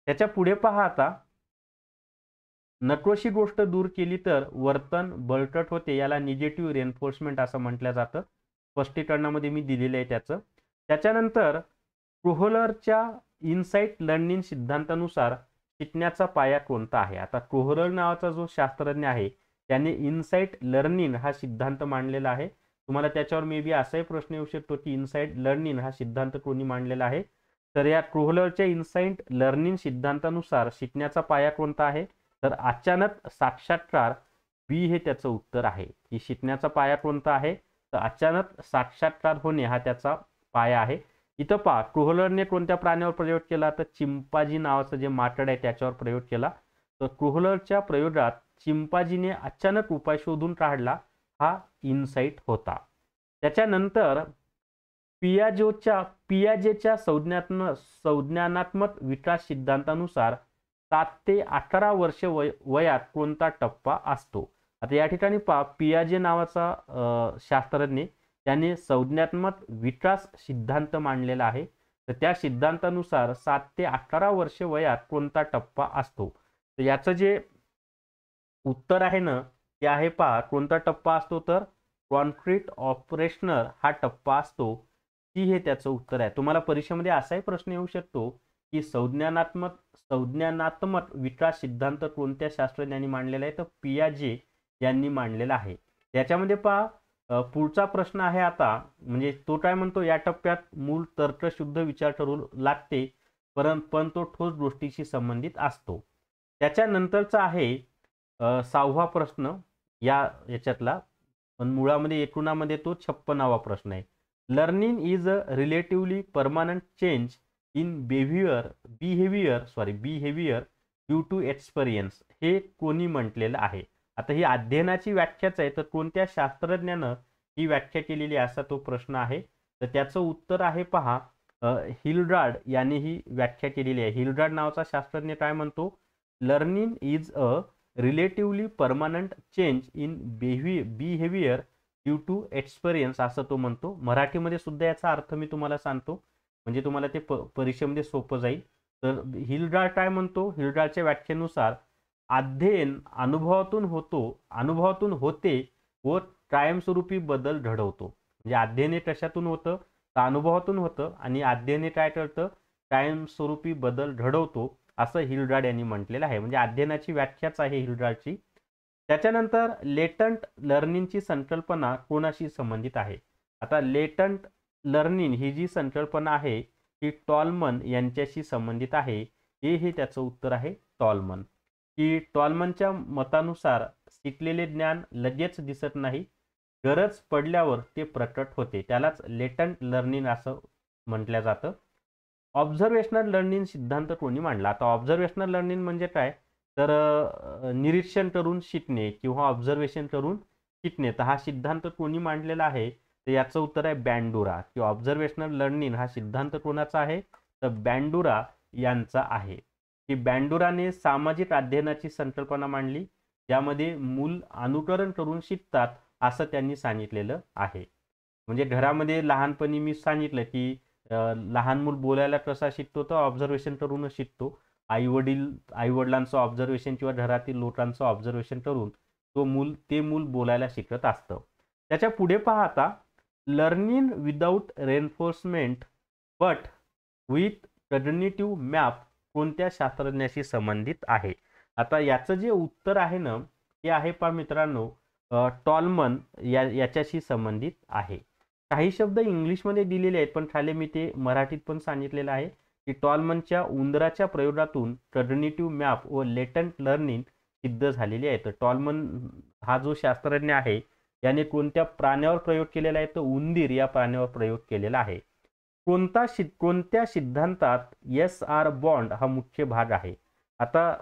त्याच्या पुढे पहा आता, नकोशी गोष्ट दूर केली तर वर्तन बळकट होते, याला निगेटिव्ह रेन्फोर्समेंट असं म्हटलं जातं. स्पष्टीकरणामध्ये मी दिलेलं आहे त्याचं. त्याच्यानंतर कोहलरच्या इनसाइट लर्निंग सिद्धांतानुसार शिकण्याचा पाया कोणता आहे. आता कोहलर नावाचा जो शास्त्रज्ञ आहे त्याने इनसाइट लर्निंग हा सिद्धांत मांडलेला आहे. तुम्हाला त्याच्यावर मे बी असाही प्रश्न येऊ शकतो की इनसाइट लर्निंग हा सिद्धांत कोणी मांडलेला आहे. तर या कोहलरच्या इनसाइट लर्निंग सिद्धांतानुसार शिकण्याचा पाया कोणता आहे, तर अचानक साक्षात्कार बी हे त्याचं उत्तर आहे. की शिकण्याचा पाया कोणता आहे, तर अचानक साक्षात्कार होणे हा त्याचा पाया आहे. इथं पहा, कोहलरने कोणत्या प्राण्यावर प्रयोग केला, तर चिंपांझी नावाचं जे माकड आहे त्याच्यावर प्रयोग केला. तर कोहलरच्या प्रयोगात चिंपांझीने अचानक उपाय शोधून काढला, हा इनसाइट होता. त्याच्यानंतर पियाजेच्या संज्ञानात्मक विकास सिद्धांतानुसार 7 ते 18 वर्ष वयात कोणता टप्पा असतो. आता या ठिकाणी पहा, पियाजे नावाचा शास्त्रज्ञ त्याने संज्ञानात्मक विकास सिद्धांत मांडलेला आहे. तर त्या सिद्धांतानुसार 7 ते 18 वर्ष वयात कोणता टप्पा असतो. तर याचं जे उत्तर आहे ना ते आहे पहा, कोणता टप्पा असतो, तर कॉन्क्रीट ऑपरेशनल हा टप्पा असतो. ती हे त्याचं उत्तर आहे. तुम्हाला परीक्षेमध्ये असाही प्रश्न येऊ शकतो की संज्ञानात्मक विकास सिद्धांत कोणत्या शास्त्रज्ञांनी मांडलेला आहे, तर पियाजे यांनी मांडलेला आहे. याच्यामध्ये पहा, पुढचा प्रश्न आहे आता, म्हणजे तो काय म्हणतो, या टप्प्यात मूळ तर्कशुद्ध विचार करू लागते, पण तो ठोस गोष्टीशी संबंधित असतो. त्याच्यानंतरचा आहे 6वा प्रश्न याच्यातला, पण मुळामध्ये एकूणामध्ये तो 56वा प्रश्न आहे. Learning is a relatively permanent change in behaviour due to experience, हे कोणी म्हटलेलं आहे. आता ही अध्ययनाची व्याख्याच आहे, तर कोणत्या शास्त्रज्ञानं ही व्याख्या केलेली असा तो प्रश्न आहे. तर त्याचं उत्तर आहे पहा, हिल्डार्ड यांनी ही व्याख्या केलेली आहे. हिल्डार्ड नावाचा शास्त्रज्ञ काय म्हणतो, learning is a relatively permanent change in behaviour due to experience असं तो म्हणतो. मराठीमध्ये सुद्धा याचा अर्थ मी तुम्हाला सांगतो, म्हणजे तुम्हाला ते परीक्षेमध्ये सोपं जाईल. तर हिल्डार्ड काय म्हणतो, हिल्डार्डच्या व्याख्येनुसार अध्ययन अनुभवातून होते व कायमस्वरूपी बदल घडवतो. म्हणजे अध्ययन हे कशातून होतं, तर अनुभवातून होतं, आणि अध्ययन हे काय करतं, कायमस्वरूपी बदल घडवतो, असं हिल्डार्ड यांनी म्हटलेलं आहे. म्हणजे अध्ययनाची व्याख्याच आहे हिल्डार्डची. त्याच्यानंतर लेटंट लर्निंगची संकल्पना कोणाशी संबंधित आहे. आता लेटंट लर्निंग ही जी संकल्पना आहे ही टॉलमन यांच्याशी संबंधित आहे. हे त्याचं उत्तर आहे टॉलमन. की टॉलमनच्या मतानुसार शिकलेले ज्ञान लगेच दिसत नाही, गरज पडल्यावर ते प्रकट होते, त्यालाच लेटंट लर्निंग असं म्हटलं जातं. ऑब्झर्वेशनल लर्निंग सिद्धांत कोणी मांडला. आता ऑब्झर्वेशनल लर्निंग म्हणजे काय, तर निरीक्षण करून शिकणे किंवा ऑब्झर्वेशन करून शिकणे. तर हा सिद्धांत कोणी मांडलेला आहे, तर याचं उत्तर आहे बँडुरा. की ऑब्झर्वेशनल लर्निंग हा सिद्धांत कोणाचा आहे, तर बँडुरा यांचा आहे. की बँडुराने सामाजिक अध्ययनाची संकल्पना मांडली, ज्यामध्ये मूल अनुकरण करून शिकतात असं त्यांनी सांगितलेलं आहे. म्हणजे घरामध्ये लहानपणी मी सांगितलं की लहान मूल बोलायला कसा शिकतो, तर ऑब्झर्वेशन करूनच शिकतो. आईवडिलांचं ऑब्झर्वेशन किंवा घरातील लोकांचं ऑब्झर्वेशन करून ते मूल बोलायला शिकत असतं. त्याच्या पुढे पहा आता, learning without reinforcement but with cognitive map कोणत्या शास्त्रज्ञाशी संबंधित आहे. आता याचं जे उत्तर आहे ना ते आहे पहा मित्रांनो, टॉलमन याच्याशी संबंधित आहे. काही शब्द इंग्लिशमध्ये दिलेले आहेत, पण खाली मी ते मराठीत पण सांगितलेलं आहे की टॉलमनच्या उंदराच्या प्रयोगातून कॉग्निटिव्ह मॅप व लेटंट लर्निंग सिद्ध झालेली आहे. तर टॉलमन हा जो शास्त्रज्ञ आहे याने कोणत्या प्राण्यावर प्रयोग केलेला आहे, तर उंदीर या प्राण्यावर प्रयोग केलेला आहे. कोणत्या सिद्धांतात SR बॉन्ड हा मुख्य भाग आहे. आता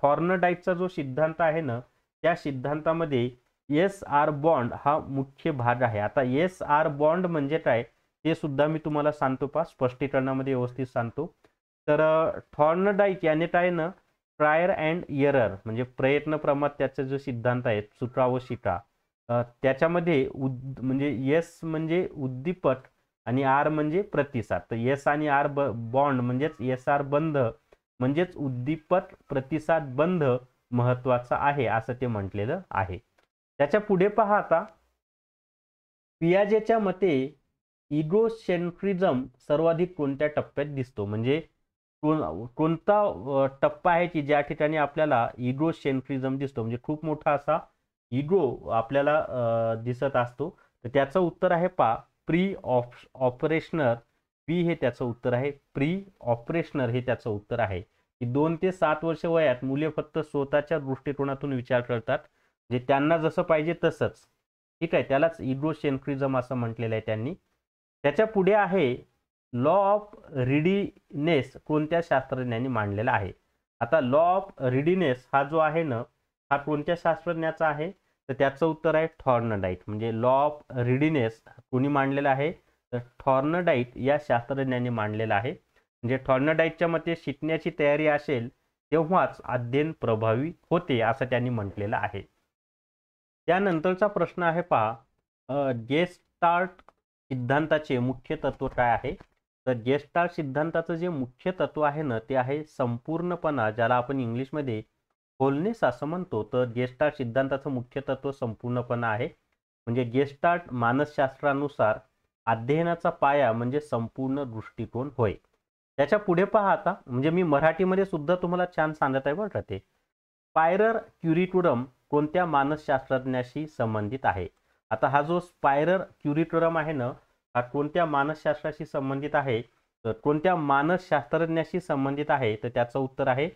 थॉर्नडाईकचा जो सिद्धांत आहे ना त्या सिद्धांतामध्ये एस आर बॉन्ड हा मुख्य भाग आहे. आता एस आर बॉन्ड म्हणजे काय ते सुद्धा मी तुम्हाला सांगतो पहा, स्पष्टीकरणामध्ये व्यवस्थित सांगतो. तर थॉर्नडाईक याने काय ना ट्रायल अँड एरर म्हणजे प्रयत्न प्रमाण त्याचा जो सिद्धांत आहे सुट्रा व शिटा, त्याच्यामध्ये म्हणजे एस म्हणजे उद्दीपक आणि आर म्हणजे प्रतिसाद. तर एस आणि आर बॉन्ड म्हणजेच एस आर बंध म्हणजेच उद्दीपक प्रतिसाद बंध महत्वाचा आहे असं ते म्हटलेलं आहे. त्याच्या पुढे पहा आता, पियाजेच्या मते इगोसेंट्रिझम सर्वाधिक कोणत्या टप्प्यात दिसतो, म्हणजे कोणता टप्पा आहे की ज्या ठिकाणी आपल्याला इगोसेंट्रिझम दिसतो, म्हणजे खूप मोठा असा इगो आपल्याला दिसत असतो. तर त्याचं उत्तर आहे पा प्री ऑपरेशनर. बी हे त्याचं उत्तर आहे. प्री ऑपरेशनर हे त्याचं उत्तर आहे की 2 ते 7 वर्ष वयात मुले फक्त स्वतःच्या दृष्टिकोनातून विचार करतात, म्हणजे त्यांना जसं पाहिजे तसंच. ठीक आहे, त्यालाच इगोसेंट्रिझम असं म्हटलेलं आहे त्यांनी. त्याच्या पुढे आहे लॉ ऑफ रिडीनेस कोणत्या शास्त्रज्ञांनी मांडलेला आहे. आता लॉ ऑफ रिडीनेस हा जो आहे ना हा कोणत्या शास्त्रज्ञाचा आहे, तर त्याचं उत्तर आहे थॉर्नडाईक. म्हणजे लॉ ऑफ रिडीनेस कोणी मांडलेला आहे, तर थॉर्नडाईक या शास्त्रज्ञांनी मांडलेला आहे. म्हणजे थॉर्नडाईकच्या मते शिकण्याची तयारी असेल तेव्हाच अध्ययन प्रभावी होते असं त्यांनी म्हटलेलं आहे. त्यानंतरचा प्रश्न आहे पहा, गेस्टाल्ट सिद्धांताचे मुख्य तत्व काय आहे. तर गेस्टाल्ट सिद्धांताचं जे मुख्य तत्व आहे ना ते आहे संपूर्णपणा, ज्याला आपण इंग्लिशमध्ये होलनेस असं म्हणतो. तर गेस्टाल्ट सिद्धांताचं मुख्य तत्व संपूर्णपणा आहे. म्हणजे गेस्टाल्ट मानसशास्त्रानुसार अध्ययनाचा पाया म्हणजे संपूर्ण दृष्टिकोन होय. त्याच्या पुढे पहा आता, म्हणजे मी मराठीमध्ये सुद्धा तुम्हाला छान सांगत आहे बरं का ते. स्पायरर क्युरिटुरम कोणत्या मानसशास्त्रज्ञाशी संबंधित आहे. आता हा जो स्पायरर क्युरिटुरम आहे ना हा कोणत्या मानसशास्त्राशी संबंधित आहे, तर कोणत्या मानसशास्त्रज्ञाशी संबंधित आहे, तर त्याचं उत्तर आहे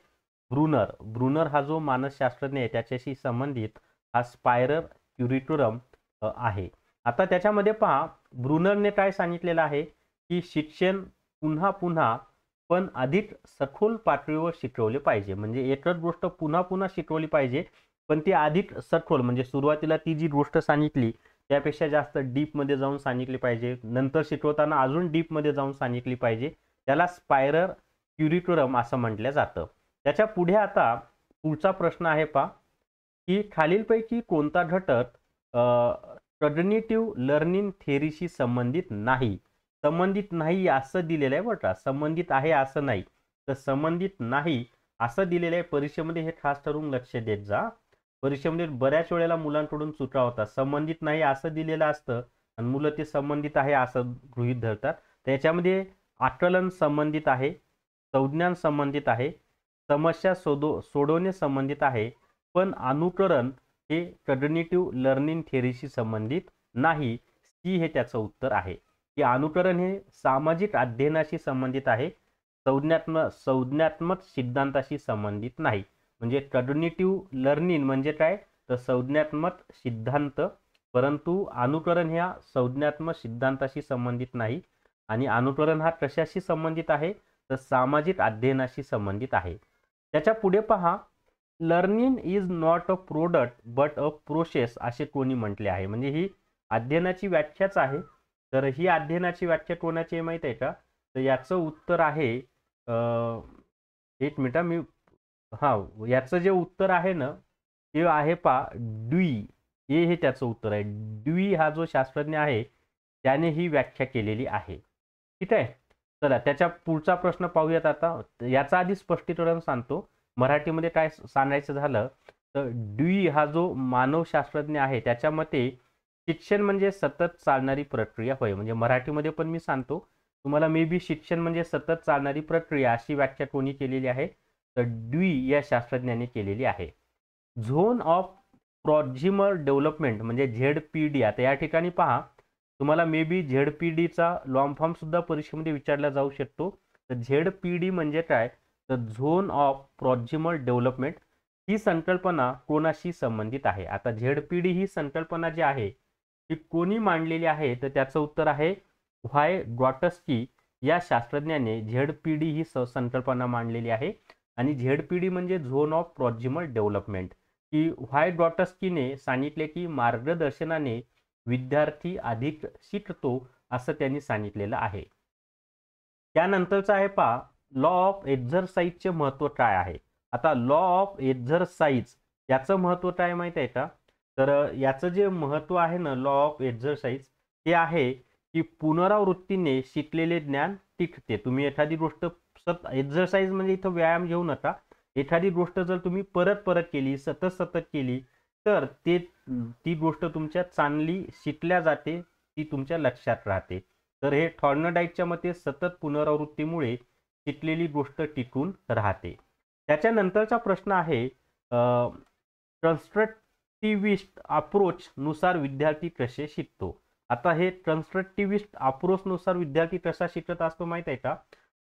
ब्रुनर. ब्रुनर हा जो मानसशास्त्रज्ञ आहे त्याच्याशी संबंधित हा स्पायरर क्युरिटुरम आहे. आता त्याच्यामध्ये पहा ब्रुनरने काय सांगितलेलं आहे की शिक्षण पुन्हा पुन्हा पण अधिक सखोल पातळीवर शिकवले पाहिजे. म्हणजे एकच गोष्ट पुन्हा पुन्हा शिकवली पाहिजे, पण ती अधिक सखोल, म्हणजे सुरुवातीला ती जी गोष्ट सांगितली त्यापेक्षा जास्त डीपमध्ये जाऊन सांगितली पाहिजे, नंतर शिकवताना अजून डीपमध्ये जाऊन सांगितली पाहिजे. त्याला स्पायरर क्युरिटुरम असं म्हटलं जातं. त्याच्या पुढे आता पुढचा प्रश्न आहे पहा की खालीलपैकी कोणता घटक कॉग्निटिव्ह लर्निंग थेअरीशी संबंधित नाही. संबंधित नाही असं दिलेलं आहे बरं का, संबंधित आहे असं नाही. तर संबंधित नाही असं दिलेलं आहे परीक्षेमध्ये, हे खास ठरवून लक्ष देत जा. परीक्षेमध्ये बऱ्याच वेळेला मुलांकडून चुका होतात. संबंधित नाही असं दिलेलं असतं आणि मुलं ते संबंधित आहे असं गृहीत धरतात. त्याच्यामध्ये आकलन संबंधित आहे, संज्ञान संबंधित आहे, समस्या सोडवणे संबंधित आहे, पण अनुकरण हे कॉग्निटिव्ह लर्निंग थेअरीशी संबंधित नाही. सी हे त्याचं उत्तर आहे की अनुकरण हे सामाजिक अध्ययनाशी संबंधित आहे, संज्ञात्मक सिद्धांताशी संबंधित नाही. म्हणजे कॉग्निटिव्ह लर्निंग म्हणजे काय, तर संज्ञात्मक सिद्धांत, परंतु अनुकरण ह्या संज्ञात्मक सिद्धांताशी संबंधित नाही. आणि अनुकरण हा कशाशी संबंधित आहे, तर सामाजिक अध्ययनाशी संबंधित आहे. त्याच्या पुढे पहा learning is not a product but a process असे कोणी म्हटले आहे. म्हणजे ही अध्ययनाची व्याख्याच आहे. तर ही अध्ययनाची व्याख्या कोणाची आहे माहिती आहे का, तर याचं उत्तर आहे एक मिनिट मी याचं जे उत्तर आहे ना ते आहे पा ड्युई. हे त्याचं उत्तर आहे. ड्युई हा जो शास्त्रज्ञ आहे त्याने ही व्याख्या केलेली आहे. ठीक आहे, चला त्याच्या पुढचा प्रश्न पाहूयात. आता याचा आधी स्पष्टीकरण सांगतो. मराठीमध्ये काय सांगायचं झालं तर ड्युई हा जो मानवशास्त्रज्ञ आहे त्याच्या मते शिक्षण म्हणजे सतत चालणारी प्रक्रिया होय. म्हणजे मराठीमध्ये पण मी सांगतो तुम्हाला, मे बी शिक्षण म्हणजे सतत चालणारी प्रक्रिया अशी व्याख्या कोणी केलेली आहे, तर ड्युई या शास्त्रज्ञाने केलेली आहे. झोन ऑफ प्रॉक्झिमल डेव्हलपमेंट म्हणजे ZPD. आता या ठिकाणी पहा तुम्हाला मे बी ZPDचा लॉंग फॉर्म सुद्धा परीक्षेमध्ये विचारला जाऊ शकतो. तर ZPD म्हणजे काय, तर झोन ऑफ प्रॉक्झिमल डेव्हलपमेंट ही संकल्पना कोणाशी संबंधित आहे. आता ZPD ही संकल्पना जी आहे ती कोणी मांडलेली आहे, तर त्याचं उत्तर आहे व्हायगॉटस्की या शास्त्रज्ञाने ZPD ही संकल्पना मांडलेली आहे. आणि ZPD म्हणजे झोन ऑफ प्रॉक्झिमल डेव्हलपमेंट. की व्हायटॉटस्कीने सांगितले की मार्गदर्शनाने विद्यार्थी अधिक शिकतो असं त्यांनी सांगितलेलं आहे. त्यानंतरचं आहे पहा लॉ ऑफ एक्झरसाइजचे महत्त्व काय आहे. आता लॉ ऑफ एक्झरसाइज याचं महत्त्व काय माहिती आहे का. तर याचं जे महत्त्व आहे ना लॉ ऑफ एक्झरसाइज ते आहे की पुनरावृत्तीने शिकलेले ज्ञान टिकते. तुम्ही एखादी गोष्ट एक्झरसाइज म्हणजे इथं व्यायाम घेऊ नका. एखादी गोष्ट जर तुम्ही परत परत केली सतत सतत केली तर ती गोष्ट तुमच्या चांगली शिकल्या जाते, ती तुमच्या लक्षात राहते. तर हे थॉर्नडाईकच्या मते सतत पुनरावृत्तीमुळे शिकलेली गोष्ट टिकून राहते. त्याच्यानंतरचा प्रश्न आहे कन्स्ट्रक्टिव्हिस्ट अप्रोच नुसार विद्यार्थी कसे शिकतो. आता हे कन्स्ट्रक्टिव्हिस्ट अप्रोच नुसार विद्यार्थी कसा शिकत असतो माहित आहे का.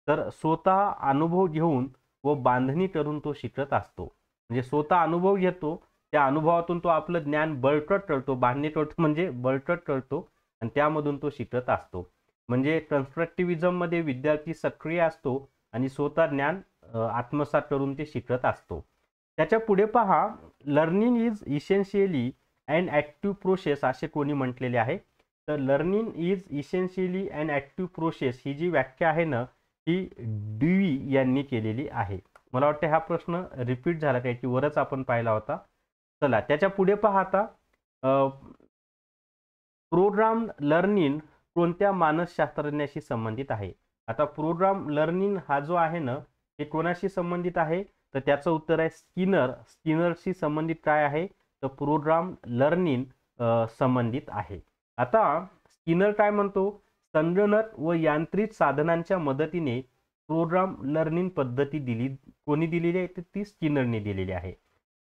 तर स्वतः अनुभव घेऊन व बांधणी करून तो शिकत असतो. म्हणजे स्वतः अनुभव घेतो, त्या अनुभवातून तो आपलं ज्ञान बळकट करतो, बांधणी करतो म्हणजे बळकट करतो आणि त्यामधून तो शिकत असतो. म्हणजे कन्स्ट्रक्टिव्हिझम मध्ये विद्यार्थी सक्रिय असतो आणि स्वतः ज्ञान आत्मसात करून ते शिकत असतो. त्याच्या पुढे पहा learning is essentially and active process असे कोणी म्हटलेले आहे. तर learning is essentially and active process ही जी व्याख्या आहे ना ही ड्यूई यांनी केलेली आहे. मला वाटतं हा प्रश्न रिपीट झाला त्याची वरच आपण पाहिला होता. चला त्याच्या पुढे पहा आता प्रोग्राम लर्निंग कोणत्या मानसशास्त्रज्ञाशी संबंधित आहे. आता प्रोग्राम लर्निंग हा जो आहे ना हे कोणाशी संबंधित आहे तर त्याचं उत्तर आहे स्किनर. स्किनरशी संबंधित काय आहे तर प्रोग्राम लर्निंग संबंधित आहे. आता स्किनर काय म्हणतो संगणक व यांत्रिक साधनांच्या मदतीने प्रोग्राम लर्निंग पद्धती कोणी दिलेली आहे तर ती स्किनरने दिलेली आहे.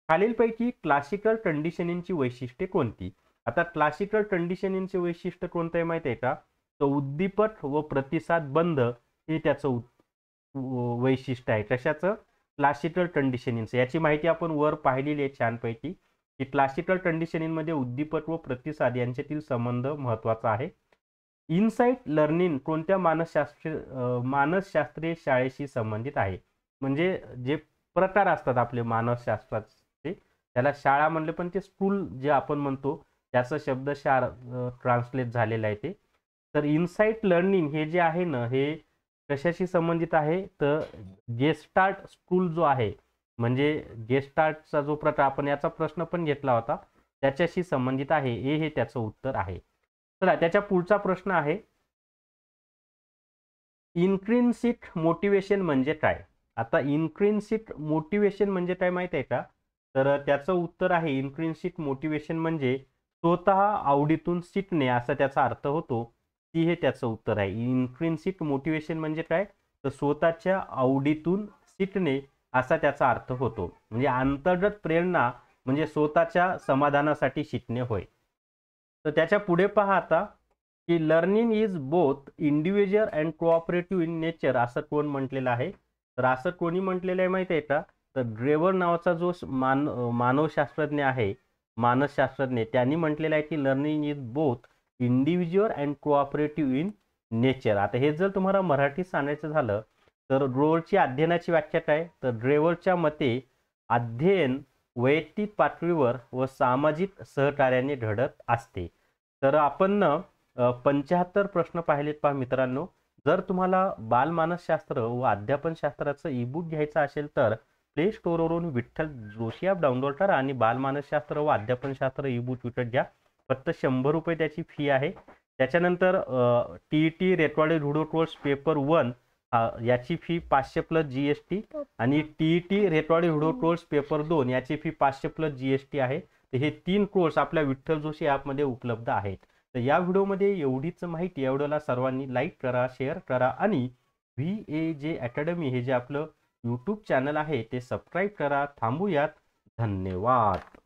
खालीलपैकी क्लासिकल कंडिशनिंगची वैशिष्ट्ये कोणती. आता क्लासिकल कंडिशनिंगचे वैशिष्ट्य कोणतं आहे माहिती आहे का. तर उद्दीपक व प्रतिसाद बंद हे त्याचं वैशिष्ट्य आहे. कशाचं क्लासिकल कंडिशनिंगचं. याची माहिती आपण वर पाहिलेली आहे छानपैकी की क्लासिकल कंडिशनिंग मध्ये उद्दीपक व प्रतिसाद यांच्यातील संबंध महत्त्वाचा आहे. इनसाइट लर्निंग कोणत्या मानसशास्त्रीय शाळेशी संबंधित आहे. म्हणजे जे प्रकार असतात आपले मानसशास्त्राचे त्याला शाळा म्हणले पण ते स्कूल जे आपण म्हणतो त्याचा शब्दशः ट्रान्सलेट झालेला आहे ते. तर इनसाइट लर्निंग हे जे आहे ना हे कशाशी संबंधित आहे तर गेस्टार्ट स्कूल जो आहे म्हणजे गेस्टार्टचा जो प्रकार आपण याचा प्रश्न पण घेतला होता त्याच्याशी संबंधित आहे. हे त्याचं उत्तर आहे. चला त्याच्या पुढचा प्रश्न आहे इन्ट्रिन्सिक मोटिवेशन म्हणजे काय. आता इन्ट्रिन्सिक मोटिवेशन म्हणजे काय माहिती आहे का. तर त्याचं उत्तर आहे इन्ट्रिन्सिक मोटिवेशन म्हणजे स्वतः आवडीतून शिकणे असा त्याचा अर्थ होतो. ती हे त्याचं उत्तर आहे. इन्ट्रिन्सिक मोटिवेशन म्हणजे काय तर स्वतःच्या आवडीतून शिकणे असा त्याचा अर्थ होतो. म्हणजे अंतर्गत प्रेरणा म्हणजे स्वतःच्या समाधानासाठी शिकणे होय. तर त्याच्या पुढे पहा आता की learning is both individual and cooperative in nature असं कोण म्हटलेलं आहे. तर असं कोणी म्हटलेलं आहे माहिती आहे का तर ड्रेवर नावाचा जो मानवशास्त्रज्ञ आहे मानसशास्त्रज्ञ त्यांनी म्हटलेलं आहे की learning is both individual and cooperative in nature. आता हे जर तुम्हाला मराठीत सांगायचं झालं तर ड्रेवरची अध्ययनाची व्याख्या काय तर ड्रेवरच्या मते अध्ययन वैयक्तिक पातळीवर व सामाजिक सहकार्याने घडत असते. तर आपण 75 प्रश्न पाहिलेत पहा मित्रांनो. जर तुम्हाला बालमानसशास्त्र व अध्यापनशास्त्राचं ईबुक घ्यायचं असेल तर प्ले स्टोअरवरून विठ्ठल जोशी ॲप डाउनलोड करा आणि बालमानसशास्त्र व अध्यापनशास्त्र ईबुक विकत घ्या. फक्त 100 रुपये त्याची फी आहे. त्याच्यानंतर TET recorded video course paper 1 याची फी 500 प्लस GST आणि TET recorded video course paper 2 याची फी 500 प्लस GST आहे. तर हे 3 कोर्स आपल्या विठ्ठल जोशी ॲपमध्ये उपलब्ध आहेत. तर या व्हिडिओमध्ये एवढीच माहिती. या व्हिडिओला सर्वांनी लाईक करा शेअर करा आणि VAJ अकॅडमी हे जे आपलं यूट्यूब चॅनल आहे ते सबस्क्राईब करा. थांबूयात. धन्यवाद.